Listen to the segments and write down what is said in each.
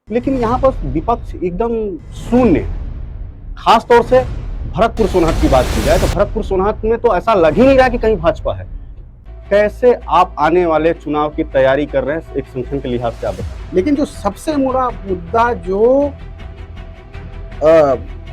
लेकिन यहाँ पर विपक्ष एकदम शून्य है। खास तौर से भरतपुर सोनहत की बात की जाए तो भरतपुर सोनहत में तो ऐसा लग ही नहीं रहा कि कहीं भाजपा है। कैसे आप आने वाले चुनाव की तैयारी कर रहे हैं, एक संगठन के लिहाज से आप बताएं। लेकिन जो सबसे बड़ा मुद्दा जो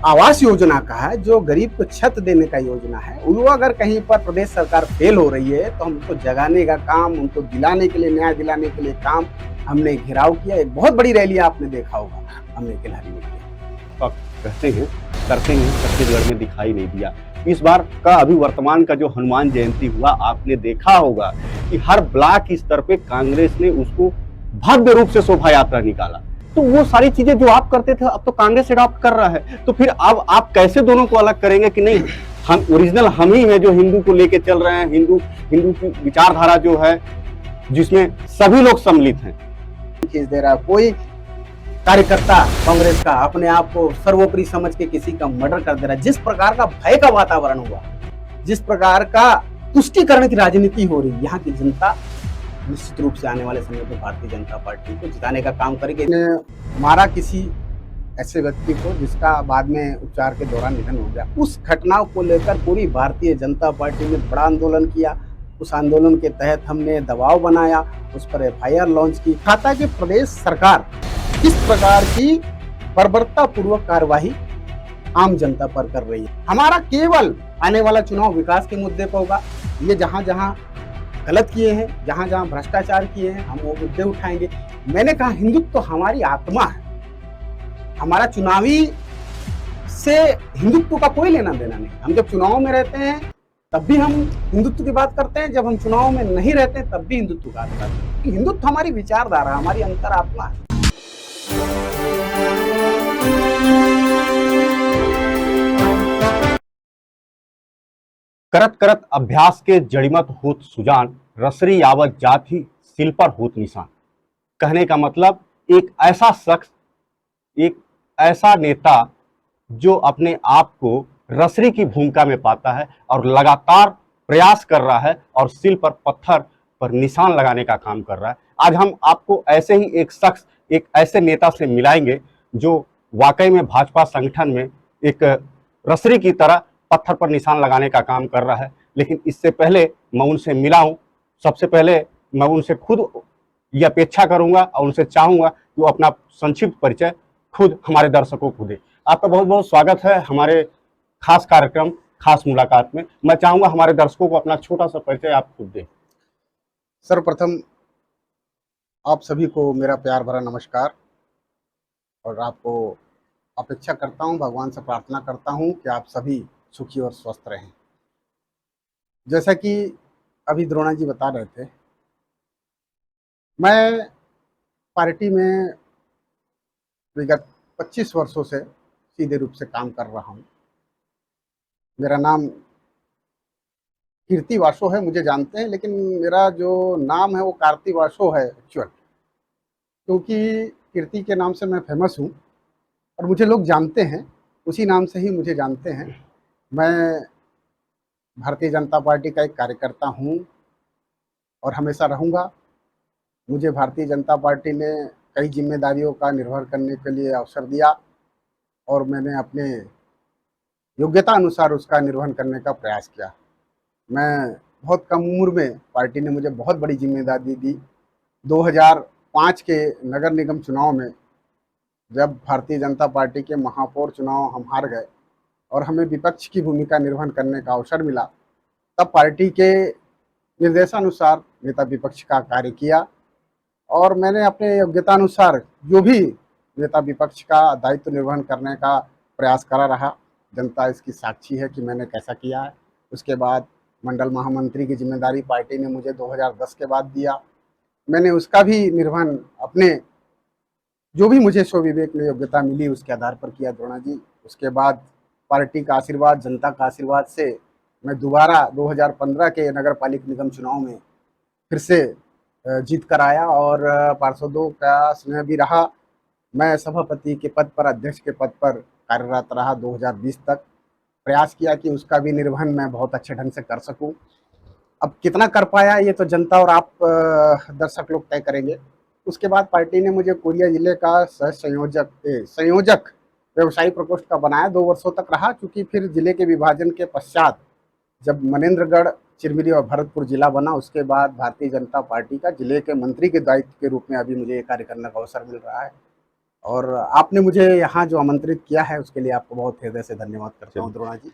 आवास योजना का है, जो गरीब को छत देने का योजना है, वो अगर कहीं पर प्रदेश सरकार फेल हो रही है तो हमको जगाने का काम, उनको दिलाने के लिए, न्याय दिलाने के लिए काम हमने घेराव किया। एक बहुत बड़ी रैली आपने देखा होगा, हमने गिलहरी में किया। कहते हैं करते हैं, छत्तीसगढ़ में दिखाई नहीं दिया। इस बार का अभी वर्तमान का जो हनुमान जयंती हुआ, आपने देखा होगा कि हर ब्लॉक स्तर पे कांग्रेस ने उसको भव्य रूप से शोभा यात्रा निकाला। तो वो सारी चीजें जो आप करते थे अब तो कांग्रेस अडॉप्ट कर रहा है। तो फिर अब आप कैसे दोनों को अलग करेंगे कि नहीं हम ओरिजिनल हम ही हैं जो हिंदू को लेके चल रहे हैं, हिंदू की विचारधारा जो है जिसमें सभी लोग सम्मिलित हैं। खींच दे रहा कोई कार्यकर्ता कांग्रेस का अपने आप को सर्वोपरि समझ के किसी का मर्डर कर दे रहा है। जिस प्रकार का भय का वातावरण हुआ, जिस प्रकार का तुष्टीकरण की राजनीति हो रही, यहाँ की जनता निश्चित रूप से आने वाले समय में भारतीय जनता पार्टी को जिताने का काम करेगी। मारा किसी ऐसे व्यक्ति को जिसका बाद में उपचार के दौरान निधन हो गया, उस घटना को लेकर पूरी भारतीय जनता पार्टी ने बड़ा आंदोलन किया। उस आंदोलन के तहत हमने दबाव बनाया, उस पर एफआईआर लॉन्च की। खाता कि प्रदेश सरकार किस प्रकार की बर्बरता पूर्वक कार्यवाही आम जनता पर कर रही है। हमारा केवल आने वाला चुनाव विकास के मुद्दे पर होगा। ये जहां जहां गलत किए हैं, जहां जहां भ्रष्टाचार किए हैं, हम वो मुद्दे उठाएंगे। मैंने कहा हिंदुत्व तो हमारी आत्मा है, हमारा चुनावी से हिंदुत्व का कोई लेना देना नहीं। हम जब चुनाव में रहते हैं तब भी हम हिंदुत्व की बात करते हैं, जब हम चुनाव में नहीं रहते हैं तब भी हिंदुत्व की बात करते हैं। हिंदुत्व हमारी विचारधारा, हमारी अंतरात्मा है। करत करत अभ्यास के जड़िमत होत सुजान, रसरी यावत जाति सिल पर होत निशान। कहने का मतलब एक ऐसा शख्स, एक ऐसा नेता जो अपने आप को रसरी की भूमिका में पाता है और लगातार प्रयास कर रहा है और सिल पर पत्थर पर निशान लगाने का काम कर रहा है। आज हम आपको ऐसे ही एक शख्स, एक ऐसे नेता से मिलाएंगे जो वाकई में भाजपा संगठन में एक रसरी की तरह पत्थर पर निशान लगाने का काम कर रहा है। लेकिन इससे पहले मैं उनसे मिला हूं, सबसे पहले मैं उनसे खुद ये अपेक्षा करूंगा और उनसे चाहूंगा कि वो अपना संक्षिप्त परिचय खुद हमारे दर्शकों को दे। आपका बहुत बहुत स्वागत है हमारे खास कार्यक्रम खास मुलाकात में। मैं चाहूंगा हमारे दर्शकों को अपना छोटा सा परिचय आप खुद दें। सर्वप्रथम आप सभी को मेरा प्यार भरा नमस्कार, और आपको अपेक्षा करता हूं, भगवान से प्रार्थना करता हूं कि आप सभी सुखी और स्वस्थ रहें। जैसा कि अभी द्रोणा जी बता रहे थे, मैं पार्टी में विगत 25 वर्षों से सीधे रूप से काम कर रहा हूं। मेरा नाम कीर्ति वासो है, मुझे जानते हैं, लेकिन मेरा जो नाम है वो कार्ति वासो है एक्चुअल, क्योंकि कीर्ति के नाम से मैं फेमस हूं और मुझे लोग जानते हैं, उसी नाम से ही मुझे जानते हैं। मैं भारतीय जनता पार्टी का एक कार्यकर्ता हूं और हमेशा रहूंगा। मुझे भारतीय जनता पार्टी ने कई जिम्मेदारियों का निर्वहन करने के लिए अवसर दिया और मैंने अपने योग्यता अनुसार उसका निर्वहन करने का प्रयास किया। मैं बहुत कम उम्र में पार्टी ने मुझे बहुत बड़ी जिम्मेदारी दी। 2005 के नगर निगम चुनाव में जब भारतीय जनता पार्टी के महापौर चुनाव हम हार गए और हमें विपक्ष की भूमिका निर्वहन करने का अवसर मिला, तब पार्टी के निर्देशानुसार नेता विपक्ष का कार्य किया और मैंने अपने योग्यतानुसार जो भी नेता विपक्ष का दायित्व निर्वहन करने का प्रयास करा रहा। जनता इसकी साक्षी है कि मैंने कैसा किया है। उसके बाद मंडल महामंत्री की जिम्मेदारी पार्टी ने मुझे 2010 के बाद दिया। मैंने उसका भी निर्वहन अपने जो भी मुझे स्वविवेक में योग्यता मिली उसके आधार पर किया द्रोणा जी। उसके बाद पार्टी का आशीर्वाद, जनता का आशीर्वाद से मैं दोबारा 2015 के नगर पालिक निगम चुनाव में फिर से जीत कर आया और पार्षदों का स्नेह भी रहा। मैं सभापति के पद पर, अध्यक्ष के पद पर कार्यरत रहा 2020 तक। प्रयास किया कि उसका भी निर्वहन मैं बहुत अच्छे ढंग से कर सकूं। अब कितना कर पाया ये तो जनता और आप दर्शक लोग तय करेंगे। उसके बाद पार्टी ने मुझे कोरिया जिले का सह संयोजक व्यवसायी प्रकोष्ठ का बनाया। 2 वर्षों तक रहा, क्योंकि फिर जिले के विभाजन के पश्चात जब मनेंद्रगढ़, चिरमिरी और भरतपुर जिला बना, उसके बाद भारतीय जनता पार्टी का जिले के मंत्री के दायित्व के रूप में अभी मुझे ये कार्य करने का अवसर मिल रहा है। और आपने मुझे यहाँ जो आमंत्रित किया है उसके लिए आपको बहुत हृदय से धन्यवाद करता हूँ द्रोणा जी।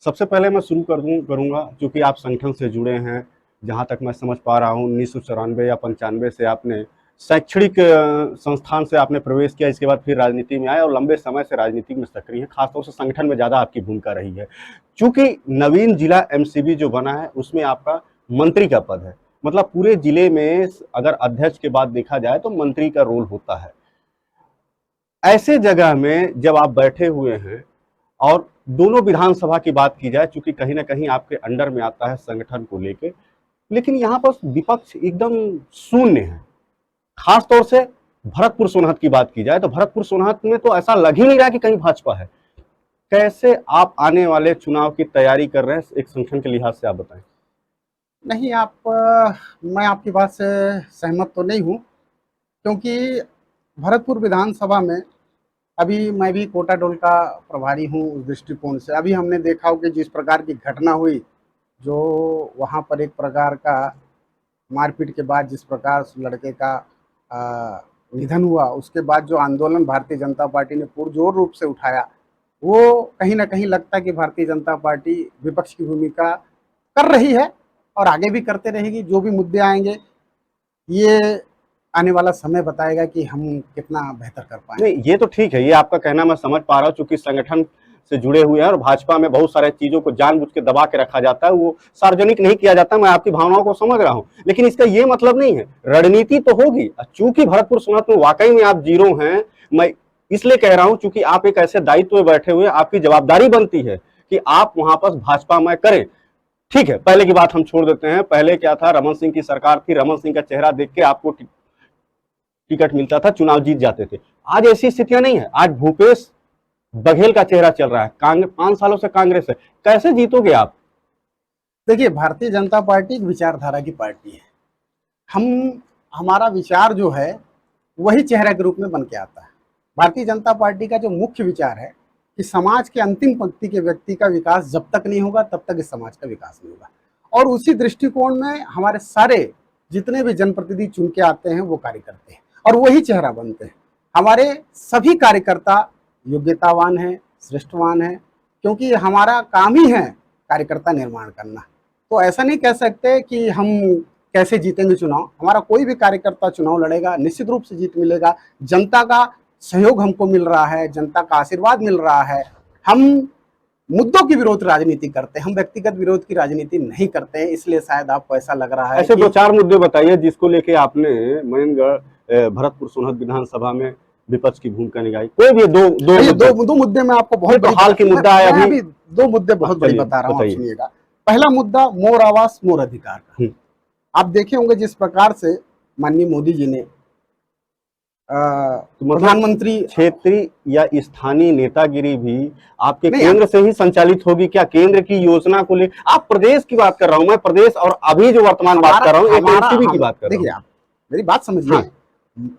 सबसे पहले मैं शुरू करूँगा, क्योंकि आप संगठन से जुड़े हैं, जहाँ तक मैं समझ पा रहा हूँ 1994 या 95 से आपने शैक्षणिक संस्थान से आपने प्रवेश किया, इसके बाद फिर राजनीति में आए और लंबे समय से राजनीति में सक्रिय हैं, खासतौर से संगठन में ज़्यादा आपकी भूमिका रही है। चूंकि नवीन जिला एमसीबी जो बना है उसमें आपका मंत्री का पद है, मतलब पूरे जिले में अगर अध्यक्ष के बाद देखा जाए तो मंत्री का रोल होता है। ऐसे जगह में जब आप बैठे हुए हैं और दोनों विधानसभा की बात की जाए, चूंकि कहीं ना कहीं आपके अंडर में आता है संगठन को लेके, लेकिन यहाँ पर विपक्ष एकदम शून्य है। खास तौर से भरतपुर सोनहत की बात की जाए तो भरतपुर सोनहत में तो ऐसा लग ही नहीं रहा कि कहीं भाजपा है। कैसे आप आने वाले चुनाव की तैयारी कर रहे हैं, एक संगठन के लिहाज से आप बताएं। नहीं, मैं आपकी बात से सहमत तो नहीं हूँ, क्योंकि भरतपुर विधानसभा में अभी मैं भी कोटा डोल का प्रभारी हूँ। उस दृष्टिकोण से अभी हमने देखा हो कि जिस प्रकार की घटना हुई, जो वहाँ पर एक प्रकार का मारपीट के बाद जिस प्रकार उस लड़के का निधन हुआ, उसके बाद जो आंदोलन भारतीय जनता पार्टी ने पुरजोर रूप से उठाया, वो कहीं ना कहीं लगता है कि भारतीय जनता पार्टी विपक्ष की भूमिका कर रही है और आगे भी करते रहेगी। जो भी मुद्दे आएंगे, ये आने वाला समय बताएगा कि हम कितना बेहतर कर पाएंगे। नहीं, ये तो ठीक है, ये आपका कहना मैं समझ पा रहा हूँ, चूंकि संगठन से जुड़े हुए हैं और भाजपा में बहुत सारे चीजों को जानबूझ के दबा के रखा जाता है, वो सार्वजनिक नहीं किया जाता। मैं आपकी भावनाओं को समझ रहा हूँ, लेकिन इसका ये मतलब नहीं है, रणनीति तो होगी। चूंकि भरतपुर सोनहत में वाकई में आप जीरो हैं, मैं इसलिए कह रहा हूँ चूंकि आप एक ऐसे दायित्व में बैठे हुए, आपकी जवाबदारी बनती है कि आप वहां पर भाजपा में करें। ठीक है, पहले की बात हम छोड़ देते हैं। पहले क्या था, रमन सिंह की सरकार थी, रमन सिंह का चेहरा देख के आपको टिकट मिलता था, चुनाव जीत जाते थे। आज ऐसी स्थितियां नहीं है, आज भूपेश बघेल का चेहरा चल रहा है, 5 सालों से कांग्रेस है, कैसे जीतोगे आप? देखिए, भारतीय जनता पार्टी एक विचारधारा की पार्टी है। हमारा विचार जो है वही चेहरा के रूप में बन के आता है। भारतीय जनता पार्टी का जो मुख्य विचार है कि समाज के अंतिम पंक्ति के व्यक्ति का विकास जब तक नहीं होगा तब तक इस समाज का विकास नहीं होगा। और उसी दृष्टिकोण में हमारे सारे जितने भी जनप्रतिनिधि चुन के आते हैं वो कार्य करते हैं और वही चेहरा बनते हैं। हमारे सभी कार्यकर्ता योग्यतावान है, श्रेष्ठवान है, क्योंकि हमारा काम ही है कार्यकर्ता निर्माण करना। तो ऐसा नहीं कह सकते कि हम कैसे जीतेंगे चुनाव। हमारा कोई भी कार्यकर्ता चुनाव लड़ेगा, निश्चित रूप से जीत मिलेगा। जनता का सहयोग हमको मिल रहा है, जनता का आशीर्वाद मिल रहा है। हम मुद्दों की विरोध राजनीति करते हैं, हम व्यक्तिगत विरोध की राजनीति नहीं करते हैं, इसलिए शायद आपको ऐसा लग रहा है। ऐसे 2-4 मुद्दे बताइए जिसको लेके आपने मनेंद्रगढ़ भरतपुर सोनहत विधानसभा में विपक्ष की भूमिका निभाई। कोई भी दो मुद्दे में आपको बहुत तो हाल की मुद्दा है, अभी 2 मुद्दे बहुत बड़ी बता रहा हूँ, सुनिएगा। पहला मुद्दा मोर आवास मोर अधिकार का। आप देखे होंगे जिस प्रकार से माननीय मोदी जी ने प्रधानमंत्री, क्षेत्रीय या स्थानीय नेतागिरी भी आपके केंद्र से ही संचालित होगी क्या? केंद्र की योजना को ले, आप प्रदेश की बात कर रहा हूं मैं, प्रदेश और अभी जो वर्तमान बात कर रहा हूं, एमसीबी की बात कर रहा हूं। देखिए, आप मेरी बात समझिए।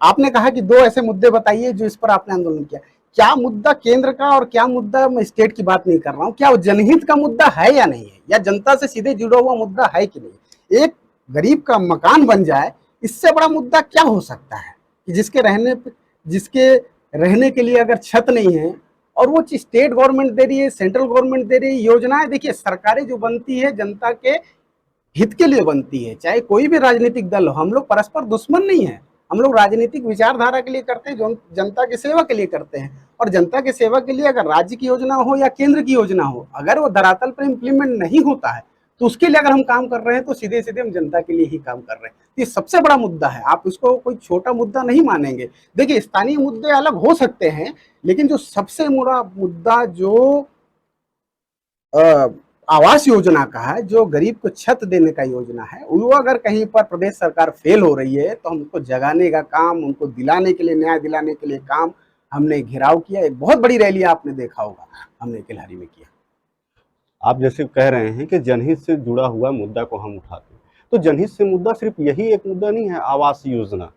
आपने कहा कि 2 ऐसे मुद्दे बताइए जो इस पर आपने आंदोलन किया। क्या मुद्दा केंद्र का और क्या मुद्दा, मैं स्टेट की बात नहीं कर रहा हूँ, क्या वो जनहित का मुद्दा है या नहीं है, या जनता से सीधे जुड़ा हुआ मुद्दा है कि नहीं। एक गरीब का मकान बन जाए, इससे बड़ा मुद्दा क्या हो सकता है कि जिसके रहने के लिए अगर छत नहीं है, और वो स्टेट गवर्नमेंट दे रही है, सेंट्रल गवर्नमेंट दे रही है योजनाएं। देखिए, सरकारें जो बनती है जनता के हित के लिए बनती है, चाहे कोई भी राजनीतिक दल हो। हम लोग परस्पर दुश्मन नहीं है, हम लोग राजनीतिक विचारधारा के लिए करते हैं, जो जनता की सेवा के लिए करते हैं। और जनता की सेवा के लिए अगर राज्य की योजना हो या केंद्र की योजना हो, अगर वो धरातल पर इम्प्लीमेंट नहीं होता है तो उसके लिए अगर हम काम कर रहे हैं तो सीधे सीधे हम जनता के लिए ही काम कर रहे हैं। ये सबसे बड़ा मुद्दा है, आप इसको कोई छोटा मुद्दा नहीं मानेंगे। देखिए, स्थानीय मुद्दे अलग हो सकते हैं, लेकिन जो सबसे बड़ा मुद्दा जो आवास योजना का है, जो गरीब को छत देने का योजना है, वो अगर कहीं पर प्रदेश सरकार फेल हो रही है तो हमको जगाने का काम, उनको दिलाने के लिए, न्याय दिलाने के लिए काम हमने घेराव किया। एक बहुत बड़ी रैली आपने देखा होगा, हमने किलहरी में किया। आप जैसे कह रहे हैं कि जनहित से जुड़ा हुआ मुद्दा को हम उठाते हैं, तो जनहित से मुद्दा सिर्फ यही एक मुद्दा नहीं है आवास योजना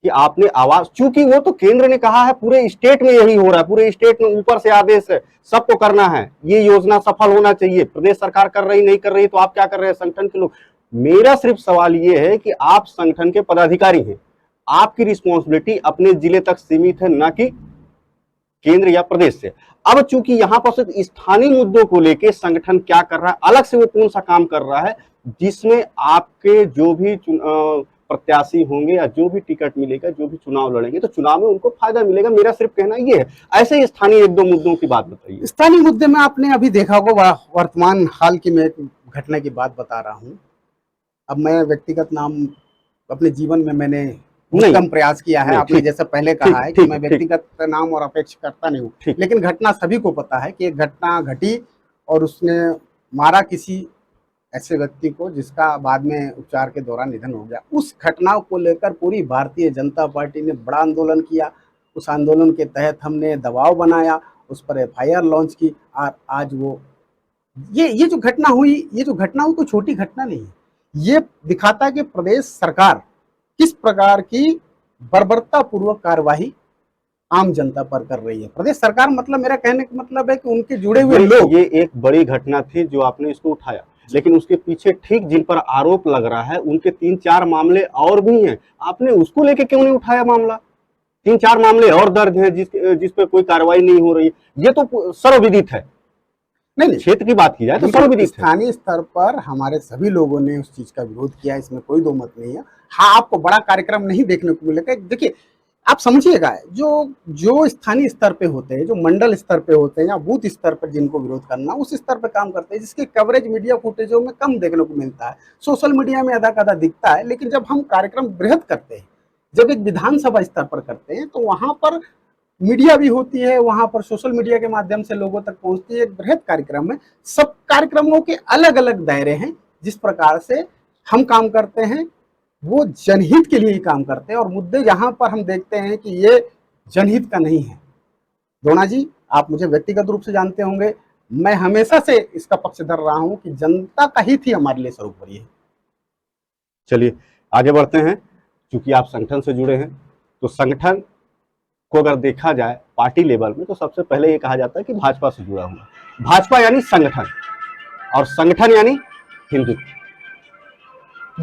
कि आपने आवास, चूंकि वो तो केंद्र ने कहा है पूरे स्टेट में यही हो रहा है, पूरे स्टेट में ऊपर से आदेश है, सबको करना है, ये योजना सफल होना चाहिए, प्रदेश सरकार कर रही नहीं कर रही तो आप क्या कर रहे हैं संगठन के लोग। मेरा सिर्फ सवाल ये है कि आप संगठन के पदाधिकारी हैं, आपकी रिस्पॉन्सिबिलिटी अपने जिले तक सीमित है, ना कि केंद्र या प्रदेश से। अब चूंकि यहाँ पर सिर्फ स्थानीय मुद्दों को लेके संगठन क्या कर रहा है, अलग से वो कौन सा काम कर रहा है जिसमें आपके जो भी प्रत्याशी होंगे या जो भी टिकट मिलेगा, जो भी चुनाव लड़ेंगे तो चुनाव में उनको फायदा मिलेगा। मेरा सिर्फ कहना ये है। ऐसे ही स्थानीय एक दो मुद्दों की बात बताइए। स्थानीय मुद्दे में आपने अभी देखा होगा, वर्तमान हाल की मैं एक घटना की बात बता रहा हूँ। अब मैं व्यक्तिगत नाम अपने जीवन में मैंने बहुत कम प्रयास किया है, आपने जैसा पहले कहा है कि मैं व्यक्तिगत नाम और अपेक्षा करता नहीं हूँ, लेकिन घटना सभी को पता है कि एक घटना घटी और उसने मारा किसी ऐसे व्यक्ति को जिसका बाद में उपचार के दौरान निधन हो गया। उस घटना को लेकर पूरी भारतीय जनता पार्टी ने बड़ा आंदोलन किया। उस आंदोलन के तहत हमने दबाव बनाया, उस पर एफआईआर लॉन्च की और आज वो ये जो घटना हुई, कोई छोटी घटना नहीं है। ये दिखाता है कि प्रदेश सरकार किस प्रकार की बर्बरता पूर्वक कार्यवाही आम जनता पर कर रही है। प्रदेश सरकार मतलब मेरा कहने का मतलब है कि उनके जुड़े हुए लोग। ये एक बड़ी घटना थी जो आपने इसको उठाया, लेकिन उसके पीछे ठीक जिन पर आरोप लग रहा है उनके 3-4 मामले और भी हैं। आपने उसको लेके क्यों नहीं उठाया मामला? 3-4 मामले और दर्ज हैं जिस पे कोई कार्रवाई नहीं हो रही है। ये तो सर्वविदित है। नहीं, क्षेत्र की बात की जाए तो सर्वविदित है। स्थानीय स्तर पर हमारे सभी लोगों ने उस चीज का विरोध किया, इसमें कोई दो मत नहीं है। हाँ, आपको बड़ा कार्यक्रम नहीं देखने को मिलेगा। देखिए, आप समझिएगा, जो स्थानीय स्तर पे होते हैं, जो मंडल स्तर पे होते हैं या बूथ स्तर पर जिनको विरोध करना, उस स्तर पे काम करते हैं, जिसके कवरेज मीडिया फुटेजों में कम देखने को मिलता है, सोशल मीडिया में आधा आधा दिखता है। लेकिन जब हम कार्यक्रम बृहद करते हैं, जब एक विधानसभा स्तर पर करते हैं, तो वहां पर मीडिया भी होती है, वहां पर सोशल मीडिया के माध्यम से लोगों तक पहुंचती है। एक बृहद कार्यक्रम में सब कार्यक्रमों के अलग अलग दायरे हैं। जिस प्रकार से हम काम करते हैं वो जनहित के लिए ही काम करते हैं, और मुद्दे यहाँ पर हम देखते हैं कि ये जनहित का नहीं है। द्रोणा जी, आप मुझे व्यक्तिगत रूप से जानते होंगे, मैं हमेशा से इसका पक्षधर रहा हूं कि जनता का हित ही हमारे लिए सर्वोपरि है। चलिए आगे बढ़ते हैं। चूंकि आप संगठन से जुड़े हैं, तो संगठन को अगर देखा जाए पार्टी लेवल में तो सबसे पहले ये कहा जाता है कि भाजपा से जुड़ा हुआ। भाजपा यानी संगठन, और संगठन यानी हिंदुत्व।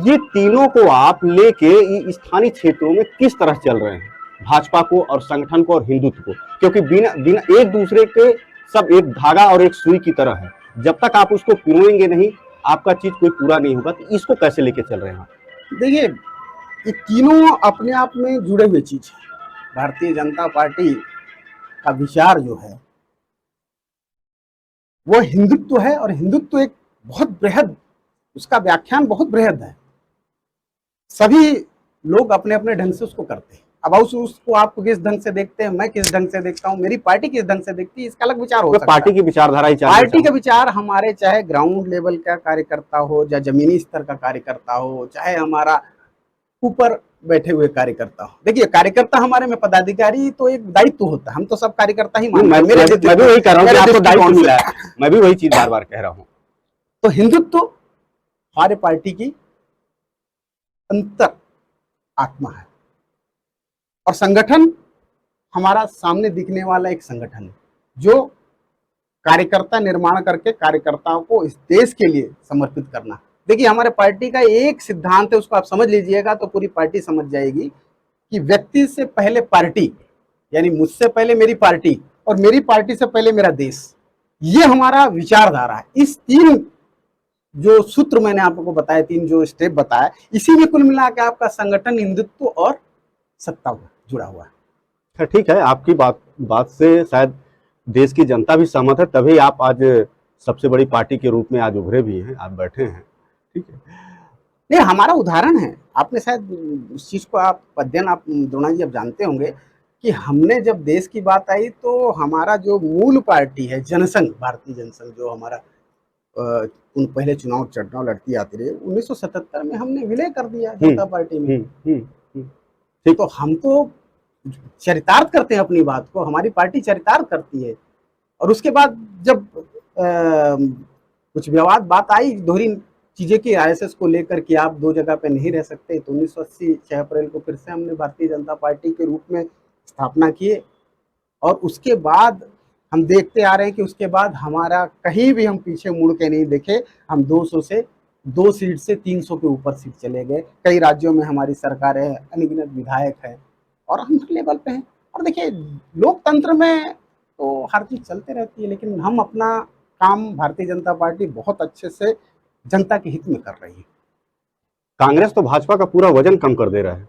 ये तीनों को आप लेके स्थानीय क्षेत्रों में किस तरह चल रहे हैं, भाजपा को और संगठन को और हिंदुत्व को? क्योंकि बिना एक दूसरे के सब एक धागा और एक सुई की तरह है। जब तक आप उसको पिरोएंगे नहीं, आपका चीज कोई पूरा नहीं होगा। तो इसको कैसे लेके चल रहे हैं? देखिए, ये तीनों अपने आप में जुड़े हुए चीज है। भारतीय जनता पार्टी का विचार जो है वो हिंदुत्व है, और हिंदुत्व एक बहुत बृहद, उसका व्याख्यान बहुत बृहद है। सभी लोग अपने अपने ढंग से उसको करते हैं। अब उसको आप किस ढंग से देखते हैं, मैं किस ढंग से देखता हूँ, मेरी पार्टी किस ढंग से देखती है, इसका अलग विचार हो सकता है। पार्टी की विचारधारा ही पार्टी का विचार हमारे, चाहे ग्राउंड लेवल का कार्यकर्ता हो या जमीनी स्तर का कार्यकर्ता हो, चाहे हमारा ऊपर बैठे हुए कार्यकर्ता हो। देखिए, कार्यकर्ता हमारे में पदाधिकारी तो एक दायित्व होता है, हम तो सब कार्यकर्ता ही मानते हैं। मैं भी वही कह रहा हूं कि आपको दायित्व मिला है, मैं भी वही चीज बार बार कह रहा हूं। तो हिंदुत्व हमारे पार्टी की अंतर आत्मा है, और संगठन हमारा सामने दिखने वाला एक संगठन है जो कार्यकर्ता निर्माण करके कार्यकर्ताओं को इस देश के लिए समर्पित करना। देखिए, हमारे पार्टी का एक सिद्धांत है, उसको आप समझ लीजिएगा तो पूरी पार्टी समझ जाएगी कि व्यक्ति से पहले पार्टी, यानी मुझसे पहले मेरी पार्टी और मेरी पार्टी से पहले मेरा देश। ये हमारा विचारधारा है। इस 3 जो सूत्र मैंने आपको बताया, 3 जो स्टेप बताया, इसी में कुल मिला के आपका संगठन हिंदुत्व और सत्ता जुड़ा हुआ है। ठीक है, आपकी बात से शायद देश की जनता भी सहमत है, तभी आप आज सबसे बड़ी पार्टी के रूप में आज उभरे भी हैं, आप बैठे हैं। ठीक है, नहीं, हमारा उदाहरण है। आपने शायद उस चीज को आप अध्ययन, आप द्रोणा जी आप जानते होंगे कि हमने जब देश की बात आई तो हमारा जो मूल पार्टी है जनसंघ, भारतीय जनसंघ, जो हमारा उन पहले चुनाव लड़ती आती रही, 1977 में हमने विलय कर दिया जनता पार्टी में। तो हम तो चरितार्थ करते हैं अपनी बात को, हमारी पार्टी चरितार्थ करती है। और उसके बाद जब कुछ विवाद बात आई, दोहरी चीज़ें की आरएसएस को लेकर कि आप दो जगह पे नहीं रह सकते, तो 1980 6 अप्रैल को फिर से हमने भारतीय जनता पार्टी के रूप में स्थापना किए। और उसके बाद हम देखते आ रहे हैं कि उसके बाद हमारा कहीं भी हम पीछे मुड़ के नहीं देखे। हम 200 से 2 सीट से 300 के ऊपर सीट चले गए। कई राज्यों में हमारी सरकार है, अनगिनत विधायक है और हम हर लेवल पे हैं। और देखिए, लोकतंत्र में तो हर चीज़ चलते रहती है, लेकिन हम अपना काम, भारतीय जनता पार्टी बहुत अच्छे से जनता के हित में कर रही है। कांग्रेस तो भाजपा का पूरा वजन कम कर दे रहा है।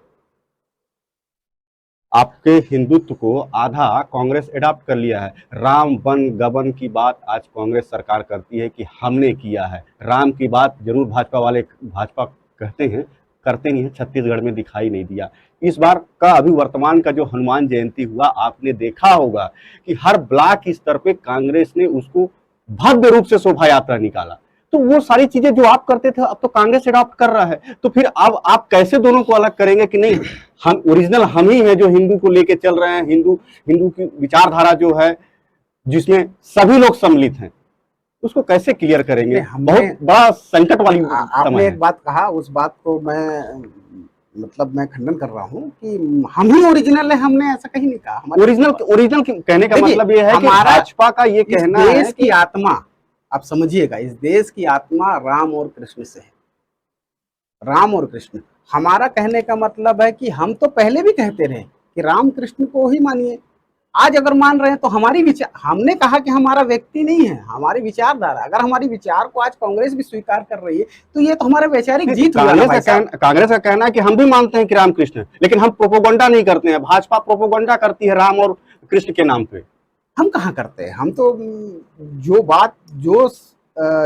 आपके हिंदुत्व को आधा कांग्रेस एडॉप्ट कर लिया है। राम वन गबन की बात आज कांग्रेस सरकार करती है कि हमने किया है। राम की बात जरूर भाजपा कहते हैं, करते नहीं है। छत्तीसगढ़ में दिखाई नहीं दिया। इस बार का अभी वर्तमान का जो हनुमान जयंती हुआ, आपने देखा होगा कि हर ब्लॉक स्तर पे कांग्रेस ने उसको भव्य रूप से शोभा यात्रा निकाला। तो वो सारी चीजें जो आप करते थे अब तो कांग्रेस एडॉप्ट कर रहा है। तो फिर अब आप कैसे दोनों को अलग करेंगे कि नहीं हम ओरिजिनल हम ही हैं जो हिंदू को लेके चल रहे हैं, हिंदू की विचारधारा जो है जिसमें सभी लोग सम्मिलित हैं, उसको कैसे क्लियर करेंगे? बहुत बड़ा संकट वाली आपने समय है। एक बात कहा, उस बात को मैं खंडन कर रहा हूँ कि हम ही ओरिजिनल है। हमने ऐसा कहीं नहीं कहा। ओरिजिनल कहने का मतलब ये है कि हमारा भाजपा का ये कहना है देश की आत्मा, आप समझिएगा, इस देश की आत्मा राम और कृष्ण से है। राम और कृष्ण, हमारा कहने का मतलब है कि हम तो पहले भी कहते रहे कि राम कृष्ण को ही मानिए। आज अगर मान रहे हैं तो हमारी विचार, हमने कहा कि हमारा व्यक्ति नहीं है, हमारी विचारधारा। अगर हमारी विचार को आज कांग्रेस भी स्वीकार कर रही है तो ये तो हमारा वैचारिक जीत हुआ ना भाई साहब। कांग्रेस का कहना है कि हम भी मानते हैं कि राम कृष्ण है, लेकिन हम प्रोपोगंडा नहीं करते हैं। भाजपा प्रोपोगंडा करती है राम और कृष्ण के नाम पे। हम कहाँ करते हैं? हम तो जो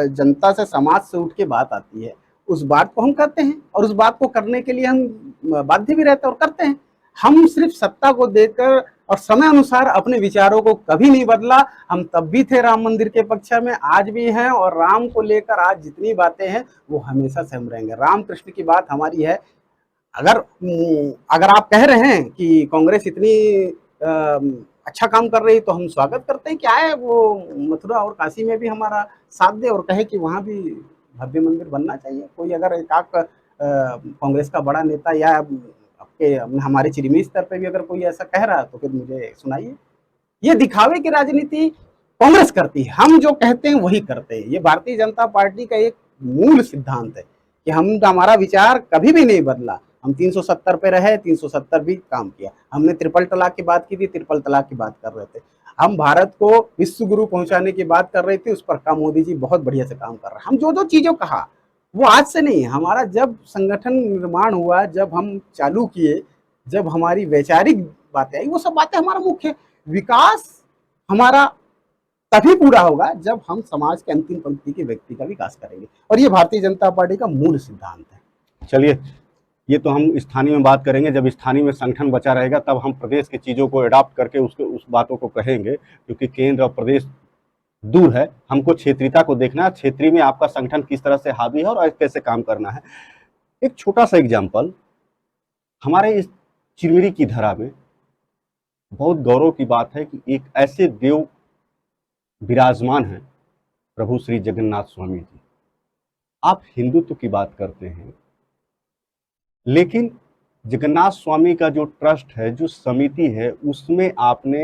जनता से, समाज से उठ के बात आती है, उस बात को हम करते हैं और उस बात को करने के लिए हम बाध्य भी रहते हैं और करते हैं। हम सिर्फ सत्ता को देकर और समय अनुसार अपने विचारों को कभी नहीं बदला। हम तब भी थे राम मंदिर के पक्ष में, आज भी हैं, और राम को लेकर आज जितनी बातें हैं वो हमेशा से हम रहेंगे। राम कृष्ण की बात हमारी है। अगर आप कह रहे हैं कि कांग्रेस इतनी अच्छा काम कर रही है तो हम स्वागत करते हैं कि आए वो मथुरा और काशी में भी हमारा साथ दे और कहे कि वहाँ भी भव्य मंदिर बनना चाहिए। कोई अगर एकाक कांग्रेस का बड़ा नेता या आपके हमारे चिरमी स्तर पे भी अगर कोई ऐसा कह रहा है तो फिर मुझे सुनाइए। ये दिखावे की राजनीति कांग्रेस करती है, हम जो कहते हैं वही करते हैं। ये भारतीय जनता पार्टी का एक मूल सिद्धांत है कि हमारा विचार कभी भी नहीं बदला। हम 370 पे रहे, 370 भी काम किया। हमने ट्रिपल तलाक की बात की थी, ट्रिपल तलाक की बात कर रहे थे। हम भारत को विश्व गुरु पहुंचाने की बात कर रहे थे, उस पर का मोदी जी बहुत बढ़िया से काम कर रहे हैं। हम जो जो चीजों कहा वो आज से नहीं है। हमारा जब संगठन निर्माण हुआ, जब हम चालू किए, जब हमारी वैचारिक बातें आई, वो सब बातें हमारा मुख्य विकास हमारा तभी पूरा होगा जब हम समाज के अंतिम पंक्ति के व्यक्ति का विकास करेंगे, और ये भारतीय जनता पार्टी का मूल सिद्धांत है। चलिए, ये तो हम स्थानीय में बात करेंगे। जब स्थानीय में संगठन बचा रहेगा तब हम प्रदेश की चीज़ों को अडॉप्ट करके उस बातों को कहेंगे, क्योंकि केंद्र और प्रदेश दूर है। हमको क्षेत्रीयता को देखना है, क्षेत्रीय में आपका संगठन किस तरह से हावी है और कैसे काम करना है। एक छोटा सा एग्जाम्पल, हमारे इस चिरमिरी की धरा में बहुत गौरव की बात है कि एक ऐसे देव विराजमान हैं, प्रभु श्री जगन्नाथ स्वामी जी। आप हिंदुत्व की बात करते हैं, लेकिन जगन्नाथ स्वामी का जो ट्रस्ट है, जो समिति है, उसमें आपने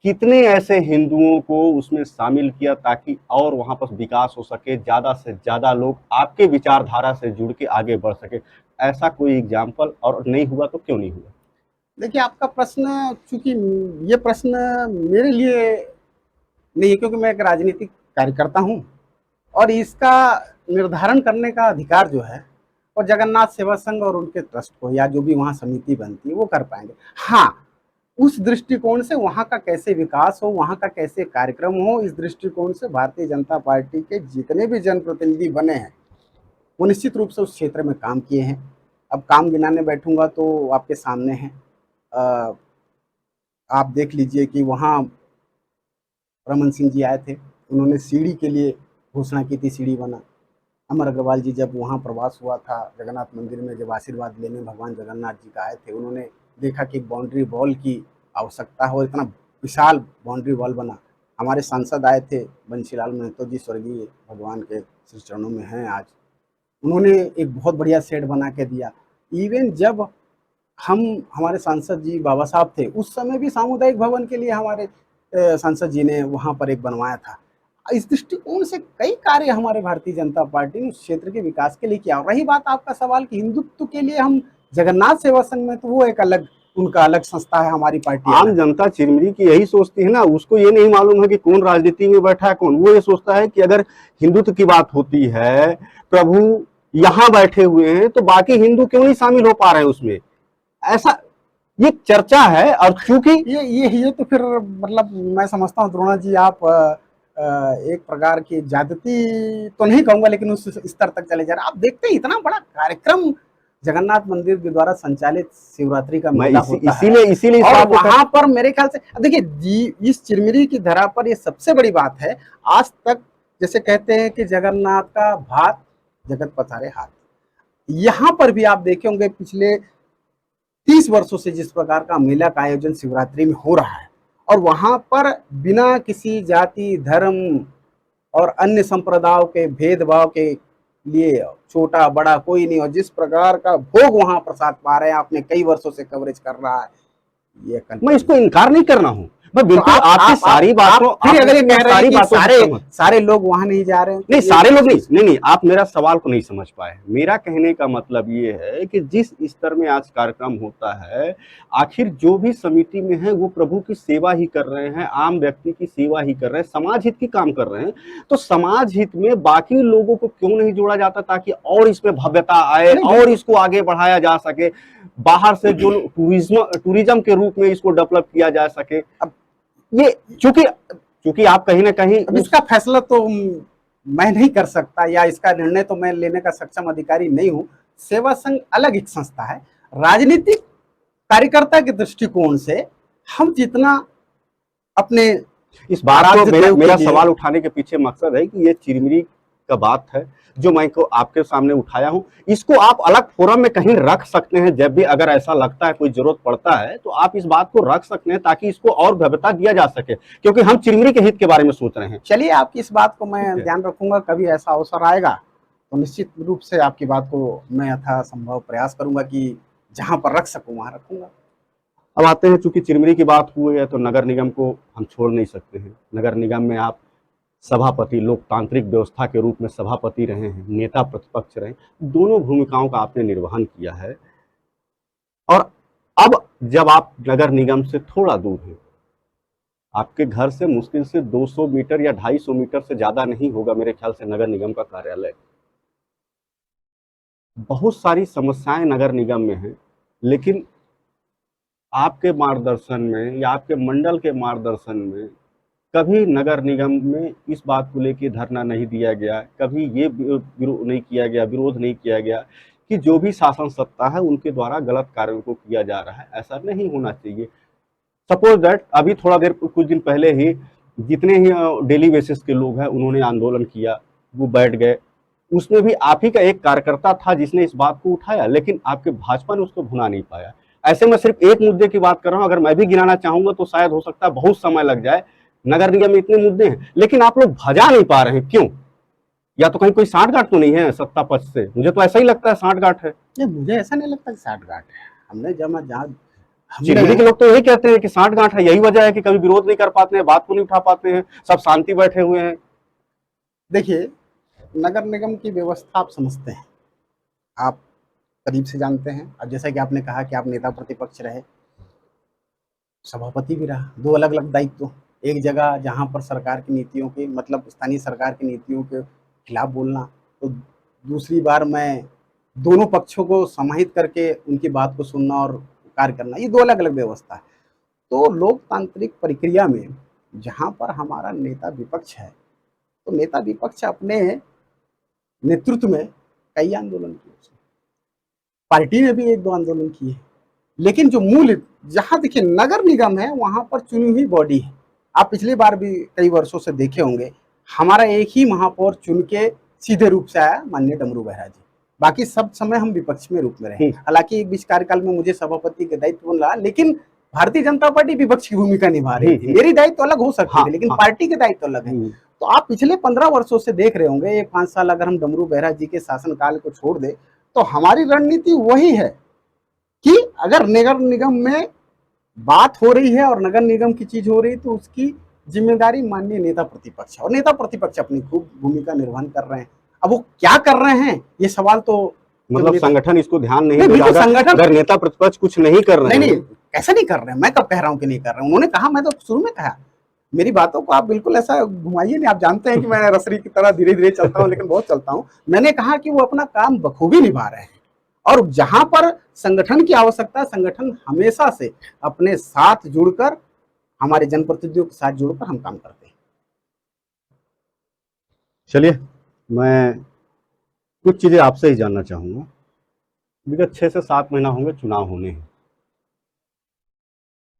कितने ऐसे हिंदुओं को उसमें शामिल किया ताकि और वहां पर विकास हो सके, ज्यादा से ज्यादा लोग आपके विचारधारा से जुड़ के आगे बढ़ सके। ऐसा कोई एग्जाम्पल, और नहीं हुआ तो क्यों नहीं हुआ? देखिए, आपका प्रश्न, चूंकि ये प्रश्न मेरे लिए नहीं है, क्योंकि मैं एक राजनीतिक कार्यकर्ता हूँ और इसका निर्धारण करने का अधिकार जो है और जगन्नाथ सेवा संघ और उनके ट्रस्ट को या जो भी वहाँ समिति बनती है वो कर पाएंगे। हाँ, उस दृष्टिकोण से वहाँ का कैसे विकास हो, वहाँ का कैसे कार्यक्रम हो, इस दृष्टिकोण से भारतीय जनता पार्टी के जितने भी जनप्रतिनिधि बने हैं वो निश्चित रूप से उस क्षेत्र में काम किए हैं। अब काम गिनाने बैठूंगा तो आपके सामने है। आप देख लीजिए कि वहाँ रमन सिंह जी आए थे, उन्होंने सीढ़ी के लिए घोषणा की थी, सीढ़ी बना। अमर अग्रवाल जी जब वहाँ प्रवास हुआ था जगन्नाथ मंदिर में, जब आशीर्वाद लेने भगवान जगन्नाथ जी का आए थे, उन्होंने देखा कि बाउंड्री वॉल की आवश्यकता हो, इतना विशाल बाउंड्री वॉल बना। हमारे सांसद आए थे बंशीलाल महतो जी, स्वर्गीय, भगवान के श्री चरणों में हैं आज, उन्होंने एक बहुत बढ़िया सेट बना के दिया। इवन जब हम हमारे सांसद जी बाबा साहब थे, उस समय भी सामुदायिक भवन के लिए हमारे सांसद जी ने वहाँ पर एक बनवाया था। इस दृष्टिकोण से कई कार्य हमारे भारतीय जनता पार्टी ने उस क्षेत्र के विकास के लिए किया। और रही बात आपका सवाल कि हिंदुत्व के लिए हम जगन्नाथ सेवा संघ में, तो वो एक अलग, उनका अलग संस्था है, हमारी पार्टी आम अलग। जनता चिरमिरी की यही सोचती है ना, उसको ये नहीं मालूम है कि कौन राजनीति में बैठा है कौन। वो ये सोचता है कि अगर हिंदुत्व की बात होती है, प्रभु यहाँ बैठे हुए हैं, तो बाकी हिंदू क्यों नहीं शामिल हो पा रहे हैं उसमें। ऐसा ये चर्चा है। और चूंकि ये तो फिर मतलब मैं समझता हूँ द्रोणा जी, आप एक प्रकार की ज्यादती तो नहीं कहूंगा, लेकिन उस स्तर तक चले जा रहे हैं। आप देखते हैं इतना बड़ा कार्यक्रम जगन्नाथ मंदिर के द्वारा संचालित शिवरात्रि का मेला होता है, इसीलिए और वहां पर मेरे ख्याल से देखिए इस चिरमिरी की धरा पर ये सबसे बड़ी बात है। आज तक जैसे कहते हैं कि जगन्नाथ का भात जगत पसारे हाथ, यहाँ पर भी आप देखे होंगे पिछले 30 वर्षों से जिस प्रकार का मेला का आयोजन शिवरात्रि में हो रहा है, और वहां पर बिना किसी जाति, धर्म और अन्य संप्रदायों के भेदभाव के लिए छोटा बड़ा कोई नहीं, और जिस प्रकार का भोग वहां प्रसाद पा रहे हैं, आपने कई वर्षों से कवरेज कर रहा है, ये मैं इसको इनकार नहीं कर रहा हूँ। मैं बिल्कुल आपकी सारी बातों, फिर अगर ये कह रहे हैं कि सारे लोग वहां नहीं जा रहे हैं, नहीं सारे लोग नहीं, आप मेरा सवाल को नहीं समझ पाए। मेरा कहने का मतलब ये है कि जिस स्तर में आज कार्यक्रम होता है, आखिर जो भी समिति में है वो प्रभु की सेवा ही कर रहे हैं, आम व्यक्ति की सेवा ही कर रहे हैं, समाज हित की काम कर रहे हैं। तो समाज हित में बाकी लोगों को क्यों नहीं जोड़ा जाता, ताकि और इसमें भव्यता आए और इसको आगे बढ़ाया जा सके, बाहर से जो टूरिज्म के रूप में इसको डेवलप किया जा सके। अब ये चूंकि आप कहीं ना कहीं इसका फैसला तो मैं नहीं कर सकता, या इसका निर्णय तो मैं लेने का सक्षम अधिकारी नहीं हूं। सेवा संघ अलग एक संस्था है। राजनीतिक कार्यकर्ता के दृष्टिकोण से हम जितना अपने इस बात को, मेरा सवाल उठाने के पीछे मकसद है कि ये चिरमिरी का बात है जो मैं को आपके सामने उठाया हूं। इसको आप अलग फोरम में कहीं रख सकते हैं, जब भी अगर ऐसा लगता है कोई जरूरत पड़ता है तो आप इस बात को रख सकते हैं, ताकि इसको और भव्यता दिया जा सके, क्योंकि हम चिरमिरी के हित के बारे में सोच रहे हैं। चलिए, आपकी इस बात को मैं ध्यान रखूंगा। कभी ऐसा अवसर आएगा तो निश्चित रूप से आपकी बात को मैं यथासंभव प्रयास करूंगा कि जहां पर रख सकूं वहां रखूंगा। अब आते हैं, चूंकि चिरमिरी की बात हुई है तो नगर निगम को हम छोड़ नहीं सकते हैं। नगर निगम में आप सभापति, लोकतांत्रिक व्यवस्था के रूप में सभापति रहे हैं, नेता प्रतिपक्ष रहे, दोनों भूमिकाओं का आपने निर्वहन किया है। और अब जब आप नगर निगम से थोड़ा दूर हैं, आपके घर से मुश्किल से 200 मीटर या 250 मीटर से ज्यादा नहीं होगा मेरे ख्याल से नगर निगम का कार्यालय। बहुत सारी समस्याएं नगर निगम में हैं, लेकिन आपके मार्गदर्शन में या आपके मंडल के मार्गदर्शन में कभी नगर निगम में इस बात को लेकर धरना नहीं दिया गया, कभी ये विरोध नहीं किया गया, विरोध नहीं किया गया कि जो भी शासन सत्ता है उनके द्वारा गलत कार्यों को किया जा रहा है। ऐसा नहीं होना चाहिए। सपोज दैट अभी थोड़ा देर कुछ दिन पहले ही जितने ही डेली बेसिस के लोग हैं उन्होंने आंदोलन किया, वो बैठ गए। उसमें भी आप ही का एक कार्यकर्ता था जिसने इस बात को उठाया, लेकिन आपके भाजपा ने उसको भुना नहीं पाया। ऐसे में सिर्फ एक मुद्दे की बात कर रहा हूँ, अगर मैं भी गिनाना चाहूंगा तो शायद हो सकता है बहुत समय लग जाए। नगर निगम में इतने मुद्दे हैं, लेकिन आप लोग भजा नहीं पा रहे हैं, क्यों? या तो कहीं कोई साठगांठ तो नहीं है सत्ता पक्ष से? मुझे तो ऐसा ही लगता है साठगांठ है। नहीं, मुझे ऐसा नहीं लगता कि साठगांठ है। हमने जहाँ चिरमिरी के लोग तो यही कहते हैं कि साठगांठ है। यही वजह है कि कभी विरोध नहीं कर पाते हैं, बात को नहीं उठा पाते हैं, सब शांति बैठे हुए हैं। देखिए, नगर निगम की व्यवस्था आप समझते हैं, आप करीब से जानते हैं। अब जैसा कि आपने कहा कि आप नेता प्रतिपक्ष रहे, सभापति भी रहा, दो अलग अलग दायित्व। एक जगह जहां पर सरकार की नीतियों के, मतलब स्थानीय सरकार की नीतियों के खिलाफ बोलना, तो दूसरी बार मैं दोनों पक्षों को समाहित करके उनकी बात को सुनना और कार्य करना, ये दो अलग अलग व्यवस्था है। तो लोकतांत्रिक प्रक्रिया में जहां पर हमारा नेता विपक्ष है, तो नेता विपक्ष अपने नेतृत्व में कई आंदोलन किए, पार्टी ने भी एक दो आंदोलन किए, लेकिन जो मूल जहां देखिए नगर निगम है वहां पर चुनी हुई बॉडी है। आप पिछली बार भी कई वर्षों से देखे होंगे, हमारा एक ही महापौर चुन के सीधे रूप से आया, माननीय डमरू बेहरा जी। बाकी सब समय हम विपक्ष में रूप में रहे। हालांकि बीच कार्यकाल में मुझे सभापति के दायित्व मिला, लेकिन भारतीय जनता पार्टी विपक्ष की भूमिका निभा रही थी। मेरी दायित्व अलग हो सकती है, लेकिन पार्टी के दायित्व अलग है। तो आप पिछले 15 वर्षों से देख रहे होंगे, ये 5 साल अगर हम डमरू बेहरा जी के शासनकाल को छोड़ दे तो हमारी रणनीति वही है कि अगर नगर निगम में बात हो रही है और नगर निगम की चीज हो रही है तो उसकी जिम्मेदारी माननीय नेता प्रतिपक्ष है, और नेता प्रतिपक्ष अपनी खूब भूमिका निर्वहन कर रहे हैं। अब वो क्या कर रहे हैं ये सवाल तो मतलब संगठन इसको ध्यान नहीं नहीं, देगा बिल्कुल संगठन अगर नेता प्रतिपक्ष कुछ नहीं कर रहे नहीं हैं। नहीं, कैसे नहीं कर रहे हैं, मैं कब कह रहा हूं कि नहीं कर रहे हैं, उन्होंने कहा, मैं तो शुरू में कहा। मेरी बातों को आप बिल्कुल ऐसा घुमाइए नहीं, आप जानते हैं कि मैं रसरी की तरह धीरे धीरे चलता हूं लेकिन बहुत चलता हूं। मैंने कहा कि वो अपना काम बखूबी निभा रहे हैं, और जहां पर संगठन की आवश्यकता है, संगठन हमेशा से अपने साथ जुड़कर, हमारे जनप्रतिनिधियों के साथ जुड़कर हम काम करते हैं। चलिए, मैं कुछ चीजें आपसे ही जानना चाहूंगा। विगत 6 से 7 महीना होंगे चुनाव होने हैं।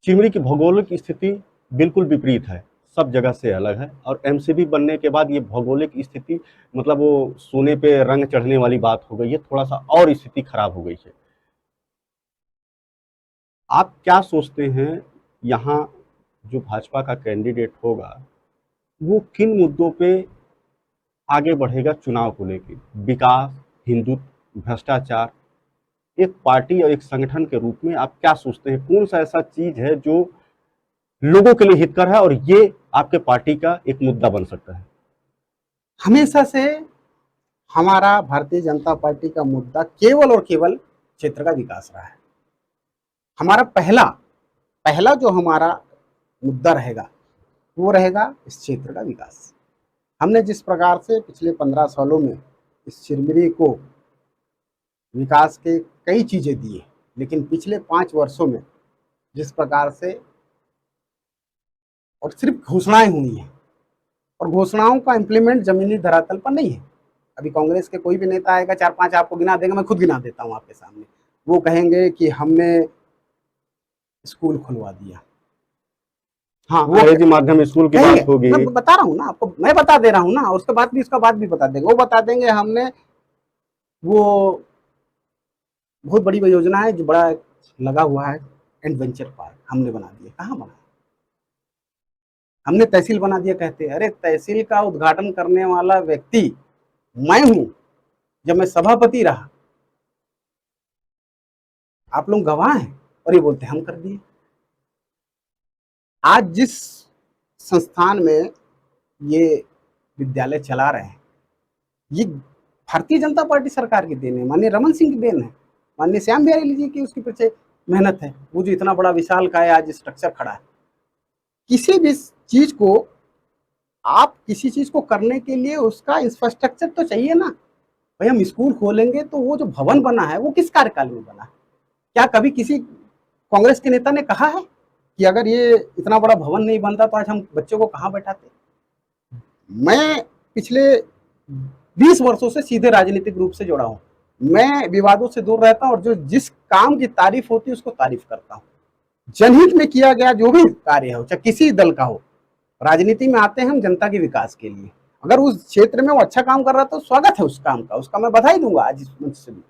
चिमरी की भौगोलिक स्थिति बिल्कुल विपरीत है, सब जगह से अलग है, और एमसीबी बनने के बाद ये भौगोलिक स्थिति मतलब वो सोने पे रंग चढ़ने वाली बात हो गई है, थोड़ा सा और स्थिति खराब हो गई है। आप क्या सोचते हैं यहाँ जो भाजपा का कैंडिडेट होगा वो किन मुद्दों पे आगे बढ़ेगा चुनाव को लेकर? विकास, हिंदुत्व, भ्रष्टाचार, एक पार्टी और एक संगठन के रूप में आप क्या सोचते हैं, कौन सा ऐसा चीज है जो लोगों के लिए हितकर है और ये आपके पार्टी का एक मुद्दा बन सकता है? हमेशा से हमारा भारतीय जनता पार्टी का मुद्दा केवल और केवल क्षेत्र का विकास रहा है। हमारा पहला पहला जो हमारा मुद्दा रहेगा वो रहेगा इस क्षेत्र का विकास। हमने जिस प्रकार से पिछले 15 सालों में इस चिरमिरी को विकास के कई चीजें दी है, लेकिन पिछले 5 वर्षों में जिस प्रकार से और सिर्फ घोषणाएं हुई हैं, और घोषणाओं का इम्प्लीमेंट जमीनी धरातल पर नहीं है। अभी कांग्रेस के कोई भी नेता आएगा, 4-5 आपको गिना देगा, मैं खुद गिना देता हूं आपके सामने। वो कहेंगे कि हमने स्कूल खुलवा दिया, हाँ, अंग्रेजी माध्यम स्कूल की बात होगी। मैं बता रहा हूँ ना आपको, मैं बता दे रहा हूँ ना, उसके बाद भी उसका बात भी बता देंगे। वो बता देंगे हमने वो बहुत बड़ी योजना है जो बड़ा लगा हुआ है, एडवेंचर पार्क हमने बना दिया। कहाँ बना? हमने तहसील बना दिया। कहते हैं अरे तहसील का उद्घाटन करने वाला व्यक्ति मैं हूं, जब मैं सभापति रहा। आप लोग गवाह हैं, और ये बोलते हैं हम कर दिए। आज जिस संस्थान में ये विद्यालय चला रहे हैं, ये भारतीय जनता पार्टी सरकार की देन है, माननीय रमन सिंह की देन है, माननीय श्याम बिहारी जी की उसके पीछे मेहनत है। वो जो इतना बड़ा विशाल का आज स्ट्रक्चर खड़ा है। किसी भी चीज को, आप किसी चीज को करने के लिए उसका इंफ्रास्ट्रक्चर तो चाहिए ना। भाई हम स्कूल खोलेंगे तो वो जो भवन बना है वो किस कार्यकाल में बना? क्या कभी किसी कांग्रेस के नेता ने कहा है कि अगर ये इतना बड़ा भवन नहीं बनता तो आज हम बच्चों को कहाँ बैठाते? मैं पिछले 20 वर्षों से सीधे राजनीतिक रूप से जुड़ा हूँ। मैं विवादों से दूर रहता हूँ, और जो जिस काम की तारीफ होती है उसको तारीफ करता हूँ। जनहित में किया गया जो भी कार्य हो, चाहे किसी दल का हो, राजनीति में आते हैं हम जनता के विकास के लिए। अगर उस क्षेत्र में वो अच्छा काम कर रहा है तो स्वागत है उस काम का, उसका मैं बधाई दूंगा आज इस मंच से भी।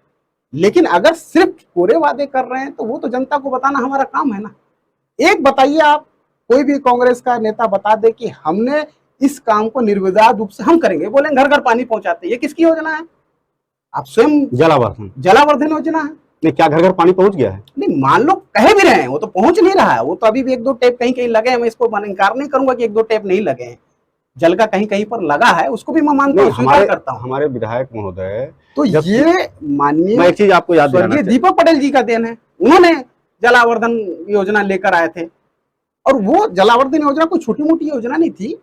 लेकिन अगर सिर्फ कोरे वादे कर रहे हैं तो वो तो जनता को बताना हमारा काम है ना। एक बताइए आप, कोई भी कांग्रेस का नेता बता दे कि हमने इस काम को निर्विवाद रूप से हम करेंगे। बोलेंगे घर घर पानी पहुंचाते। ये किसकी योजना है? आप स्वयं जलावर्धन योजना है। नहीं, क्या घर घर पानी पहुंच गया है? नहीं, मान लो कहे भी रहे हैं, वो तो पहुंच नहीं रहा है। वो तो अभी भी 1-2 टेप कहीं कहीं लगे हैं। मैं इसको इनकार नहीं करूंगा कि 1-2 टेप नहीं लगे हैं। जल का कहीं कहीं पर लगा है, उसको भी मैं मानता हूँ, स्वीकार करता हूँ। हमारे विधायक महोदय, तो ये माननीय मैं एक चीज आपको याद दिलाना स्वर्गीय दीपक पटेल जी का देन है। उन्होंने जलावर्धन योजना लेकर आए थे, और वो जलावर्धन योजना कोई छोटी मोटी योजना नहीं थी,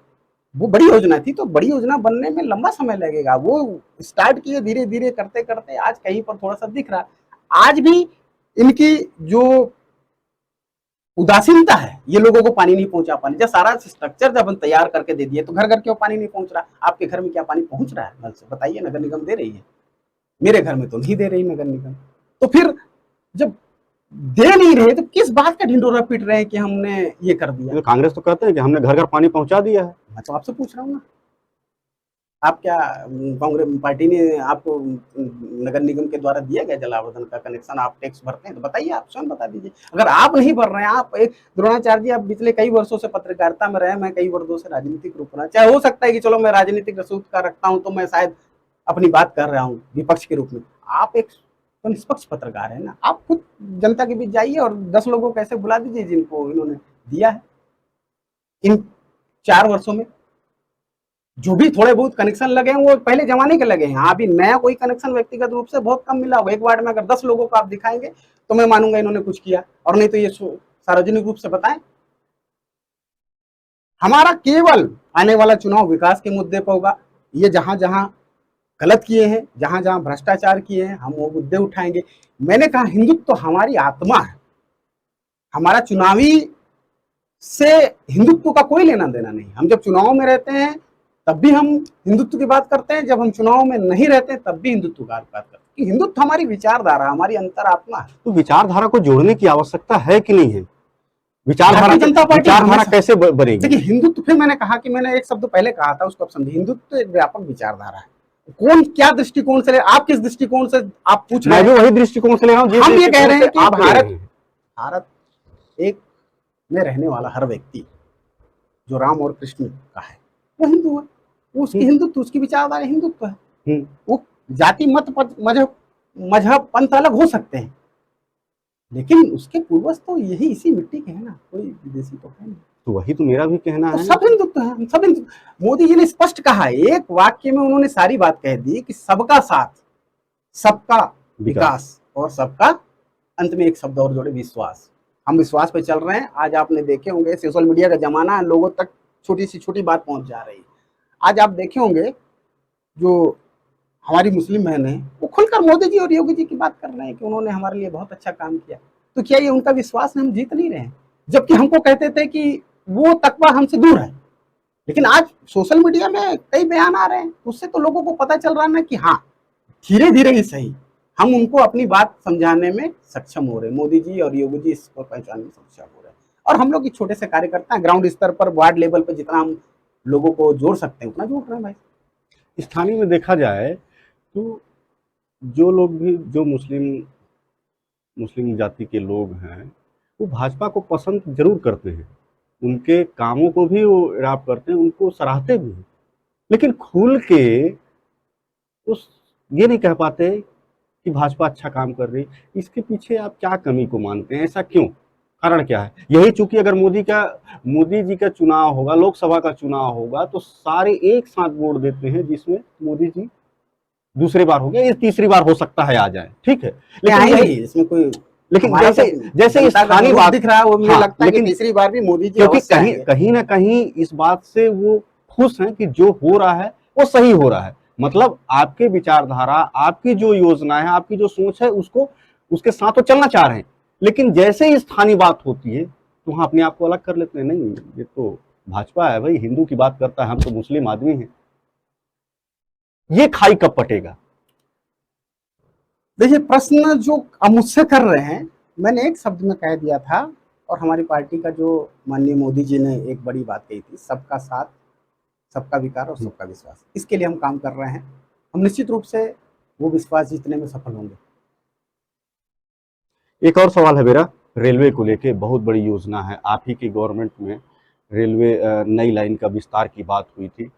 वो बड़ी योजना थी। तो बड़ी योजना बनने में लंबा समय लगेगा। वो स्टार्ट किए धीरे धीरे करते करते आज कहीं पर थोड़ा सा दिख रहा। आज भी इनकी जो उदासीनता है, ये लोगों को पानी नहीं पहुंचा पाने। जब सारा स्ट्रक्चर जब हम तैयार करके दे दिए तो घर घर क्यों पानी नहीं पहुंच रहा? आपके घर में क्या पानी पहुंच रहा है नल से? बताइए। नगर निगम दे रही है, मेरे घर में तो नहीं दे रही नगर निगम। तो फिर जब दे नहीं रहे तो किस बात का ढिंडोरा पीट रहे हैं कि हमने ये कर दिया? कांग्रेस तो कहते हैं कि हमने घर घर पानी पहुंचा दिया है। मैं तो आपसे पूछ रहा हूँ ना, आप क्या कांग्रेस पार्टी ने आपको नगर निगम के द्वारा दिया गया जलावर्धन का कनेक्शन? आप टैक्स भरते हैं तो बताइए, आप स्वयं बता दीजिए। अगर आप नहीं भर रहे हैं, आप एक द्रोणाचार्य जी, आप पिछले कई वर्षों से पत्रकारिता में रहे, मैं कई वर्षों से राजनीतिक रूप रहा, चाहे हो सकता है कि चलो मैं राजनीतिक रसूख का रखता हूं तो मैं शायद अपनी बात कर रहा हूं विपक्ष के रूप में, आप एक तो निष्पक्ष पत्रकार है ना, आप खुद जनता के बीच जाइए और 10 लोगों को ऐसे बुला दीजिए जिनको इन्होंने दिया है इन 4 वर्षों में। जो भी थोड़े बहुत कनेक्शन लगे हैं वो पहले जमाने के लगे हैं, हाँ अभी नया कोई कनेक्शन व्यक्तिगत रूप से बहुत कम मिला होगा। एक वार्ड में अगर 10 लोगों को आप दिखाएंगे तो मैं मानूंगा इन्होंने कुछ किया, और नहीं तो ये सार्वजनिक रूप से बताएं। हमारा केवल आने वाला चुनाव विकास के मुद्दे पर होगा। ये जहां जहां गलत किए हैं, जहां जहां भ्रष्टाचार किए हैं, हम वो मुद्दे उठाएंगे। मैंने कहा हिंदुत्व तो हमारी आत्मा है, हमारा चुनावी से हिंदुत्व का कोई लेना देना नहीं। हम जब चुनाव में रहते हैं तब भी हम हिंदुत्व की बात करते हैं, जब हम चुनाव में नहीं रहते तब भी हिंदुत्व की बात करते हैं। हिंदुत्व हमारी विचारधारा, हमारी अंतरात्मा है। तो विचारधारा को जोड़ने की आवश्यकता है कि नहीं है? विचारधारा भारतीय जनता पार्टी विचारधारा कैसे बनेगी? देखिए हिंदुत्व, फिर मैंने कहा कि मैंने एक शब्द पहले कहा था, उसको आप समझिए। हिंदुत्व एक व्यापक विचारधारा है। कौन क्या दृष्टिकोण से, आप किस दृष्टिकोण से आप पूछ रहे मैं हैं? भी वही दृष्टिकोण से ले रहा हूँ। हम ये कह रहे हैं कि आप भारत एक में रहने वाला हर व्यक्ति जो राम और कृष्ण का है वो हिंदू है, वो उसकी हिंदुत्व, उसकी विचारधारा हिंदुत्व है। वो जाति मत मजहब मजहब पंथ अलग हो सकते हैं, लेकिन उसके पूर्वज तो यही इसी मिट्टी के है ना, कोई विदेशी तो है नहीं। तो वही तो मेरा भी कहना तो है। सब हिंदुत्व है, हम सब हिंदुत्व। मोदी जी ने स्पष्ट कहा है, एक वाक्य में उन्होंने सारी बात कह दी कि सबका साथ, सबका विकास और सबका, अंत में एक शब्द और जोड़े, विश्वास। हम विश्वास पे चल रहे हैं। आज आपने देखे होंगे सोशल मीडिया का जमाना है, लोगों तक छोटी सी छोटी बात पहुंच जा रही है। आज आप देखे होंगे जो हमारी मुस्लिम बहन है वो खुलकर मोदी जी और योगी जी की बात कर रहे हैं कि उन्होंने हमारे लिए बहुत अच्छा काम किया। तो क्या ये उनका विश्वास हम जीत नहीं रहे हैं? जबकि हमको कहते थे कि वो तकवा हमसे दूर है, लेकिन आज सोशल मीडिया में कई बयान आ रहे हैं, उससे तो लोगों को पता चल रहा है ना कि हाँ धीरे धीरे ही सही हम उनको अपनी बात समझाने में सक्षम हो रहे हैं। मोदी जी और योगी जी इसको पहचानने में सक्षम हो रहे हैं, और हम लोग छोटे से कार्यकर्ता हैं, ग्राउंड स्तर पर वार्ड लेवल पर जितना हम लोगों को जोड़ सकते हैं उतना जोड़ रहे हैं भाई। स्थानीय में देखा जाए तो जो लोग भी, जो मुस्लिम जाति के लोग हैं, वो भाजपा को पसंद जरूर करते हैं, उनके कामों को भी वो इराप करते हैं, उनको सराहते भी हैं, लेकिन खुल के उस ये नहीं कह पाते कि भाजपा अच्छा काम कर रही। इसके पीछे आप क्या कमी को मानते हैं? ऐसा क्यों? कारण क्या है? यही चूंकि अगर मोदी जी का चुनाव होगा, लोकसभा का चुनाव होगा, तो सारे एक साथ वोट देते हैं जिसमें मोदी जी दूसरी बार हो गया, ये तीसरी बार हो सकता है आ जाए, ठीक है, लेकिन इसमें कोई, लेकिन जैसे स्थानीय बात दिख रहा है वो मुझे लगता है कि तीसरी बार भी मोदी जी, क्योंकि कहीं ना कहीं इस बात से वो खुश हैं कि जो हो रहा है वो सही हो रहा है। मतलब आपके विचारधारा, आपकी जो योजना है, आपकी जो सोच है, उसको उसके साथ तो चलना चाह रहे हैं, लेकिन जैसे ही स्थानीय बात होती है तो वहां अपने आप को अलग कर लेते हैं। नहीं, ये तो भाजपा है भाई, हिंदू की बात करता है, हम तो मुस्लिम आदमी हैं। ये खाई कब पटेगा? देखिए प्रश्न जो अब मुझसे कर रहे हैं, मैंने एक शब्द में कह दिया था, और हमारी पार्टी का जो माननीय मोदी जी ने एक बड़ी बात कही थी, सबका साथ, सबका विकास और सबका विश्वास। इसके लिए हम काम कर रहे हैं, हम निश्चित रूप से वो विश्वास जीतने में सफल होंगे। एक और सवाल है मेरा, रेलवे को लेके बहुत बड़ी योजना है, आप ही की गवर्नमेंट में रेलवे नई लाइन का विस्तार की बात हुई थी,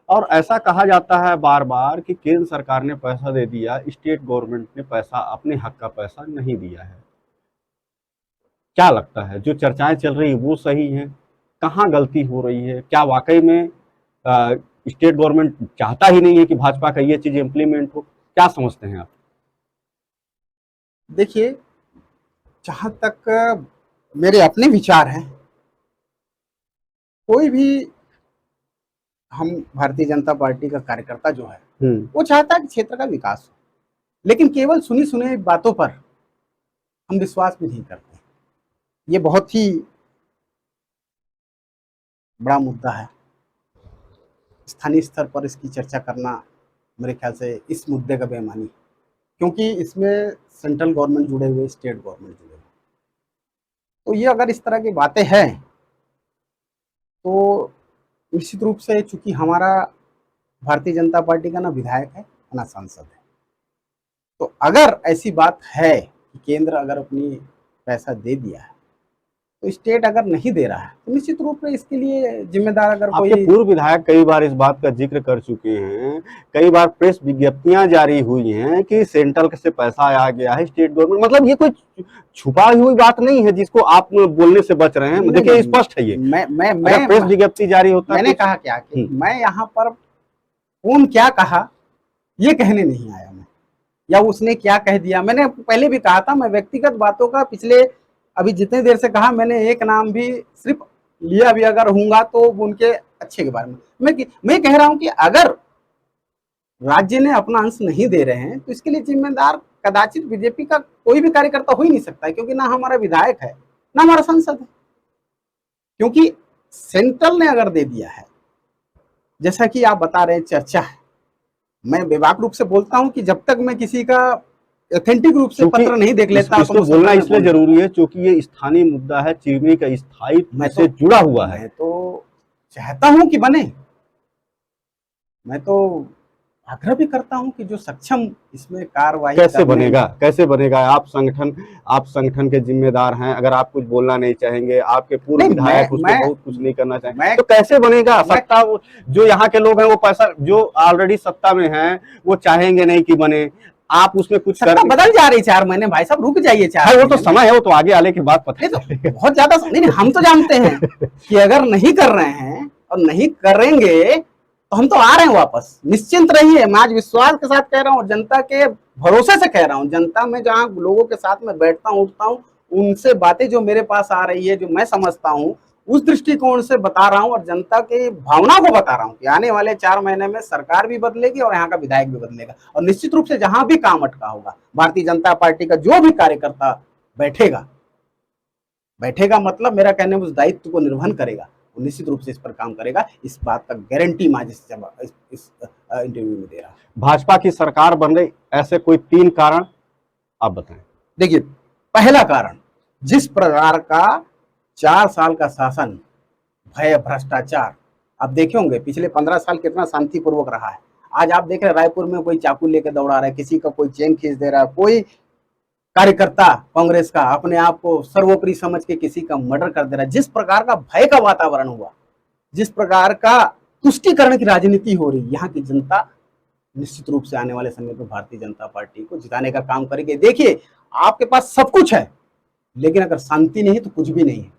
और ऐसा कहा जाता है बार बार कि केंद्र सरकार ने पैसा दे दिया, स्टेट गवर्नमेंट ने पैसा, अपने हक का पैसा नहीं दिया है। क्या लगता है जो चर्चाएं चल रही है वो सही है? कहाँ गलती हो रही है? क्या वाकई में स्टेट गवर्नमेंट चाहता ही नहीं है कि भाजपा का ये चीज इम्प्लीमेंट हो? क्या समझते हैं आप? देखिए जहां तक मेरे अपने विचार हैं, कोई भी हम भारतीय जनता पार्टी का कार्यकर्ता जो है वो चाहता है कि क्षेत्र का विकास हो, लेकिन केवल सुनी सुनी बातों पर हम विश्वास भी नहीं करते। ये बहुत ही बड़ा मुद्दा है, स्थानीय स्तर पर इसकी चर्चा करना मेरे ख्याल से इस मुद्दे का बेईमानी, क्योंकि इसमें सेंट्रल गवर्नमेंट जुड़े हुए, स्टेट गवर्नमेंट जुड़े हुए। तो ये अगर इस तरह की बातें हैं तो निश्चित रूप से, चूंकि हमारा भारतीय जनता पार्टी का ना विधायक है ना सांसद है। तो अगर ऐसी बात है कि केंद्र अगर अपनी पैसा दे दिया है तो स्टेट अगर नहीं दे रहा है तो निश्चित रूप से इसके लिए जिम्मेदार अगर आपके कोई। पूर्व विधायक कई बार इस बात का जिक्र कर चुके हैं, कई बार प्रेस विज्ञप्तियां जारी हुई हैं कि सेंट्रल से पैसा आ गया है स्टेट गवर्नमेंट, मतलब ये कोई छुपाई हुई बात नहीं है जिसको आप बोलने से बच रहे हैं। नहीं, देखिए नहीं, स्पष्ट है ये, मैं अगर प्रेस विज्ञप्ति जारी होता मैंने कुछ। कहा क्या कि मैं यहाँ पर कौन क्या कहा ये कहने नहीं आया मैं, या उसने क्या कह दिया। मैंने पहले भी कहा था, मैं व्यक्तिगत बातों का पिछले अभी जितने देर से कहा, मैंने एक नाम भी सिर्फ लिया भी अगर होऊंगा तो उनके अच्छे के बारे में मैं कह रहा हूं कि अगर राज्य ने अपना अंश नहीं दे रहे हैं तो इसके लिए जिम्मेदार कदाचित बीजेपी का कोई भी कार्यकर्ता हो ही नहीं सकता है, क्योंकि ना हमारा विधायक है ना हमारा सांसद है। क्योंकि सेंट्रल ने अगर दे दिया है, जैसा कि आप बता रहे हैं चर्चा है, मैं बेबाक रूप से बोलता हूं कि जब तक मैं किसी का ऑथेंटिक रूप से पत्र नहीं देख लेता इसको बोलना इसलिए जरूरी है क्योंकि ये स्थानीय मुद्दा है, चिरमी का स्थायित्व से जुड़ा हुआ है। मैं तो चाहता हूं कि बने, मैं तो आग्रह भी करता हूं कि जो सक्षम इसमें कार्रवाई कैसे बनेगा। आप संगठन के जिम्मेदार हैं, अगर आप कुछ बोलना नहीं चाहेंगे, आपके पूर्व विधायक उस पर बहुत कुछ नहीं करना चाहेंगे तो कैसे बनेगा। सत्ता जो यहाँ के लोग हैं वो पैसा जो ऑलरेडी सत्ता में हैं वो चाहेंगे नहीं कि बने, आप उसमें कुछ कर बदल जा रही 4 महीने, भाई साहब रुक जाइए 4 वो तो समय है, वो तो आगे आने के बाद पता तो बहुत ज्यादा नहीं, हम तो जानते हैं कि अगर नहीं कर रहे हैं और नहीं करेंगे तो हम तो आ रहे हैं वापस, निश्चिंत रहिए। मैं आज विश्वास के साथ कह रहा हूँ, जनता के भरोसे से कह रहा हूँ। जनता में जहाँ लोगों के साथ में बैठता हूँ उठता हूँ, उनसे बातें जो मेरे पास आ रही है, जो मैं समझता हूँ, उस दृष्टिकोण से बता रहा हूँ और जनता की भावना को बता रहा हूँ कि आने वाले 4 महीने में सरकार भी बदलेगी और यहाँ का विधायक भी बदलेगा। और निश्चित रूप से जहां भी काम अटका होगा, भारतीय जनता पार्टी का जो भी कार्यकर्ता बैठेगा मतलब मेरा कहने उस दायित्व को निर्वहन करेगा, वो निश्चित रूप से इस पर काम करेगा। इस बात का गारंटी मैं इस इंटरव्यू में दे रहा हूं। भाजपा की सरकार बन रही, ऐसे कोई 3 कारण आप बताएं। देखिए, पहला कारण, जिस प्रकार का 4 साल का शासन, भय, भ्रष्टाचार, आप देखे होंगे पिछले 15 साल कितना शांतिपूर्वक रहा है। आज आप देख रहे हैं रायपुर में कोई चाकू लेके दौड़ा रहा है, किसी का कोई चेन खींच दे रहा है, कोई कार्यकर्ता कांग्रेस का अपने आप को सर्वोपरि समझ के किसी का मर्डर कर दे रहा है। जिस प्रकार का भय का वातावरण हुआ, जिस प्रकार का तुष्टीकरण की राजनीति हो रही, यहाँ की जनता निश्चित रूप से आने वाले समय पर भारतीय जनता पार्टी को जिताने का काम करेगी। देखिए, आपके पास सब कुछ है लेकिन अगर शांति नहीं तो कुछ भी नहीं है,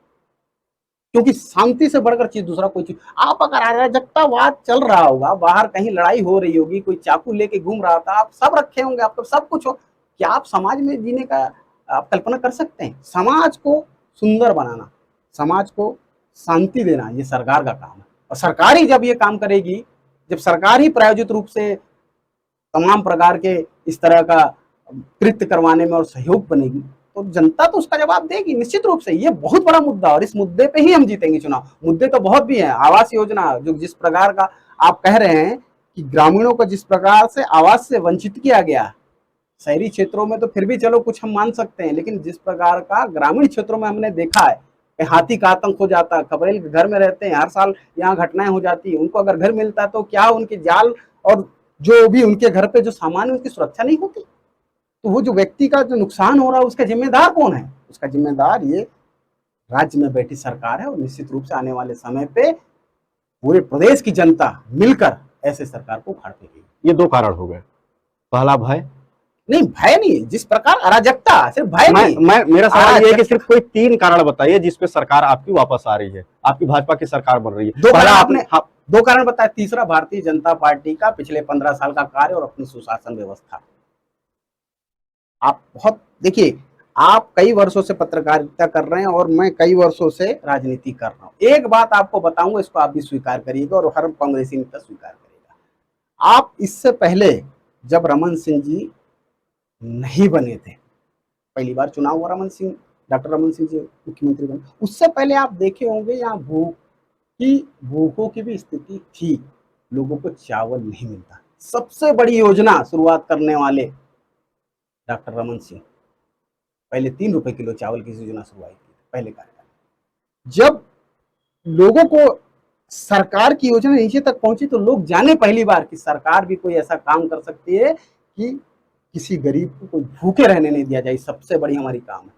क्योंकि शांति से बढ़कर चीज दूसरा कोई चीज। आप अगर अराजकतावाद चल रहा होगा, बाहर कहीं लड़ाई हो रही होगी, कोई चाकू लेके घूम रहा था, आप सब रखे होंगे, आपको सब कुछ हो, क्या आप समाज में जीने का आप कल्पना कर सकते हैं? समाज को सुंदर बनाना, समाज को शांति देना, ये सरकार का काम है। और सरकार ही जब ये काम करेगी, जब सरकार ही प्रायोजित रूप से तमाम प्रकार के इस तरह का कृत्य करवाने में और सहयोग बनेगी, तो जनता तो उसका जवाब देगी निश्चित रूप से। ये बहुत बड़ा मुद्दा और इस मुद्दे पे ही हम जीतेंगे चुनाव। मुद्दे तो बहुत भी हैं, आवास योजना जो जिस प्रकार का आप कह रहे हैं कि ग्रामीणों को जिस प्रकार से आवास से वंचित किया गया, शहरी क्षेत्रों में तो फिर भी चलो कुछ हम मान सकते हैं, लेकिन जिस प्रकार का ग्रामीण क्षेत्रों में हमने देखा है, हाथी का आतंक हो जाता, खबरेल के घर में रहते हैं, हर साल यहाँ घटनाएं हो जाती है, उनको अगर घर मिलता तो क्या उनके जाल और जो भी उनके घर पे जो सामान है उनकी सुरक्षा नहीं होती? तो वो जो व्यक्ति का जो नुकसान हो रहा है उसका जिम्मेदार कौन है? उसका जिम्मेदार ये राज्य में बैठी सरकार है। और निश्चित रूप से आने वाले समय पे पूरे प्रदेश की जनता मिलकर ऐसे सरकार को उखाड़ फेंकेगी। ये 2 कारण हो गए। पहला भय नहीं, भय नहीं, जिस प्रकार अराजकता, सिर्फ भय नहीं। मेरा सवाल ये है कि सिर्फ कोई 3 कारण बताइए जिसपे सरकार आपकी वापस आ रही है, आपकी भाजपा की सरकार बन रही है। 2 कारण आपने 2 कारण बताया। तीसरा, भारतीय जनता पार्टी का पिछले 15 साल का कार्य और अपनी सुशासन व्यवस्था। आप बहुत देखिए, आप कई वर्षों से पत्रकारिता कर रहे हैं और मैं कई वर्षों से राजनीति कर रहा हूं। एक बात आपको बताऊंगा, इसको आप भी स्वीकार करिएगा और हर कांग्रेसी नेता स्वीकार करेगा। आप इससे पहले जब रमन सिंह जी नहीं बने थे, पहली बार चुनाव हुआ डॉक्टर रमन सिंह जी मुख्यमंत्री बने, उससे पहले आप देखे होंगे यहाँ भूखों की भी स्थिति थी, लोगों को चावल नहीं मिलता। सबसे बड़ी योजना शुरुआत करने वाले डॉक्टर रमन सिंह, पहले 3 रुपए किलो चावल की योजना शुरुआत की, पहले कार्यकाल। जब लोगों को सरकार की योजना नीचे तक पहुंची तो लोग जाने पहली बार कि सरकार भी कोई ऐसा काम कर सकती है कि किसी गरीब को कोई भूखे रहने नहीं दिया जाए। सबसे बड़ी हमारी काम है।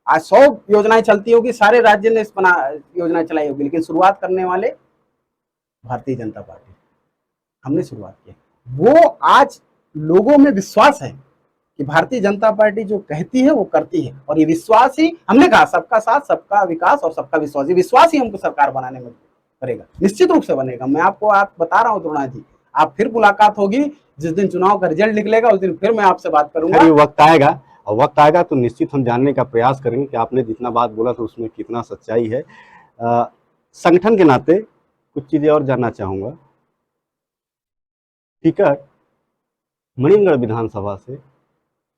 आज 100 योजनाएं चलती होगी, सारे राज्य ने इस बना योजना चलाई होगी, लेकिन शुरुआत करने वाले भारतीय जनता पार्टी, हमने शुरुआत की। वो आज लोगों में विश्वास है कि भारतीय जनता पार्टी जो कहती है वो करती है, और ये विश्वास ही हमने कहा, सबका साथ, सबका विकास और सबका विश्वास, ये विश्वास ही हमको सरकार बनाने में करेगा, निश्चित रूप से बनेगा। मैं आपको आप बता रहा हूँ द्रोणाजी जी, आप फिर मुलाकात होगी जिस दिन चुनाव का रिजल्ट निकलेगा, उस दिन फिर मैं आपसे बात करूंगा। वक्त आएगा, और वक्त आएगा तो निश्चित हम जानने का प्रयास करेंगे कि आपने जितना बात बोला तो उसमें कितना सच्चाई है। संगठन के नाते कुछ चीजें और जानना चाहूंगा। टिकट मणिनगढ़ विधानसभा से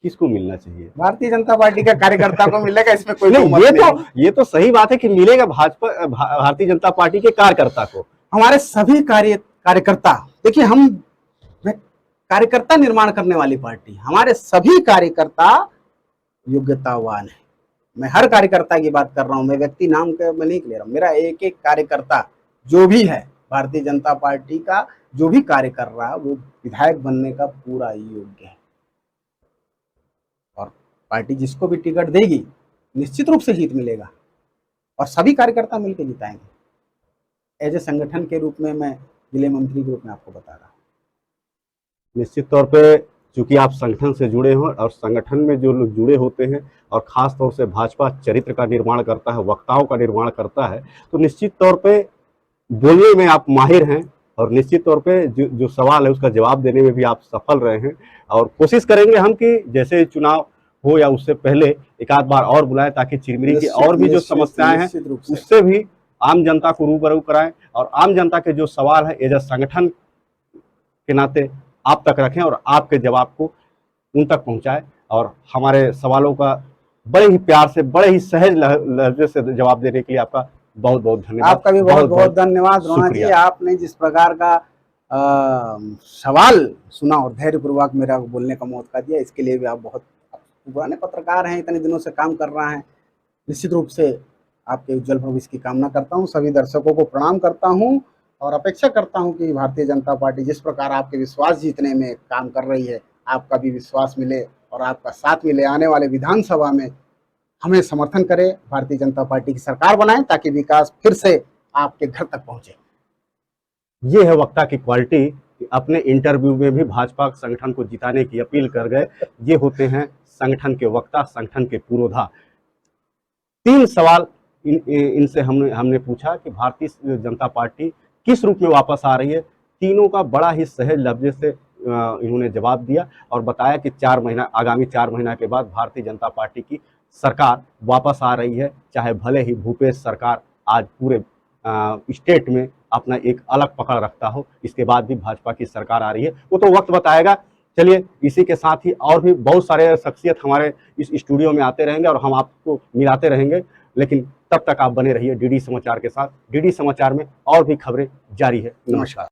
किसको मिलना चाहिए? भारतीय जनता पार्टी का कार्यकर्ता को मिलेगा, इसमें कोई नहीं, ये तो सही बात है कि मिलेगा भाजपा भारतीय जनता पार्टी के कार्यकर्ता को। हमारे सभी कार्यकर्ता, देखिए हम कार्यकर्ता निर्माण करने वाली पार्टी, हमारे सभी कार्यकर्ता योग्यतावान है। मैं हर कार्यकर्ता की बात कर रहा हूं, मैं व्यक्ति नाम के मैं नहीं ले रहा हूं। मेरा एक एक कार्यकर्ता जो भी है भारतीय जनता पार्टी का, जो भी कार्य कर रहा है, वो विधायक बनने का पूरा योग्य है, और पार्टी जिसको भी टिकट देगी निश्चित रूप से जीत मिलेगा, और सभी कार्यकर्ता मिलकर जिताएंगे। एज ए संगठन के रूप में मैं जिले मंत्री के रूप में आपको बता रहा हूँ। निश्चित तौर पे चूंकि आप संगठन से जुड़े हो, और संगठन में जो लोग जुड़े होते हैं, और खास तौर से भाजपा चरित्र का निर्माण करता है, वक्ताओं का निर्माण करता है, तो निश्चित तौर पे बोलने में आप माहिर हैं, और निश्चित तौर पे जो सवाल है उसका जवाब देने में भी आप सफल रहे हैं। और कोशिश करेंगे हम कि जैसे चुनाव हो या उससे पहले एक आध बार और बुलाएं, ताकि चिरमिरी की और भी जो समस्याएं हैं उससे भी आम जनता को रूबरू कराएं, और आम जनता के जो सवाल है एज ए संगठन के नाते आप तक रखें, और आपके जवाब को उन तक पहुंचाएं, और हमारे सवालों का बड़े ही प्यार से, बड़े ही सहज लहजे से जवाब देने के लिए आपका बहुत बहुत धन्यवाद। आपका भी बहुत बहुत धन्यवाद द्रोणा जी। आपने जिस प्रकार का सवाल सुना और धैर्यपूर्वक मेरा बोलने का मौका दिया, इसके लिए भी आप बहुत पुराने पत्रकार हैं, इतने दिनों से काम कर रहे हैं। निश्चित रूप से आपके उज्जवल भविष्य की कामना करता हूं। सभी दर्शकों को प्रणाम करता हूं, और अपेक्षा करता हूं कि भारतीय जनता पार्टी जिस प्रकार आपके विश्वास जीतने में काम कर रही है, आपका भी विश्वास मिले और आपका साथ मिले। आने वाले विधानसभा में हमें समर्थन करे, भारतीय जनता पार्टी की सरकार बनाए, ताकि विकास फिर से आपके घर तक पहुंचे। ये है वक्ता की क्वालिटी, अपने इंटरव्यू में भी भाजपा संगठन को जिताने की अपील कर गए। ये होते हैं संगठन के वक्ता, संगठन के पुरोधा। 3 सवाल इनसे हमने पूछा कि भारतीय जनता पार्टी किस रूप में वापस आ रही है। तीनों का बड़ा ही सहज लफ्ज से इन्होंने जवाब दिया, और बताया कि आगामी 4 महीना के बाद भारतीय जनता पार्टी की सरकार वापस आ रही है। चाहे भले ही भूपेश सरकार आज पूरे स्टेट में अपना एक अलग पकड़ रखता हो, इसके बाद भी भाजपा की सरकार आ रही है, वो तो वक्त बताएगा। चलिए, इसी के साथ ही और भी बहुत सारे शख्सियत हमारे इस स्टूडियो में आते रहेंगे, और हम आपको मिलाते रहेंगे, लेकिन तब तक आप बने रहिए डीडी समाचार के साथ। डीडी समाचार में और भी खबरें जारी है। नमस्कार।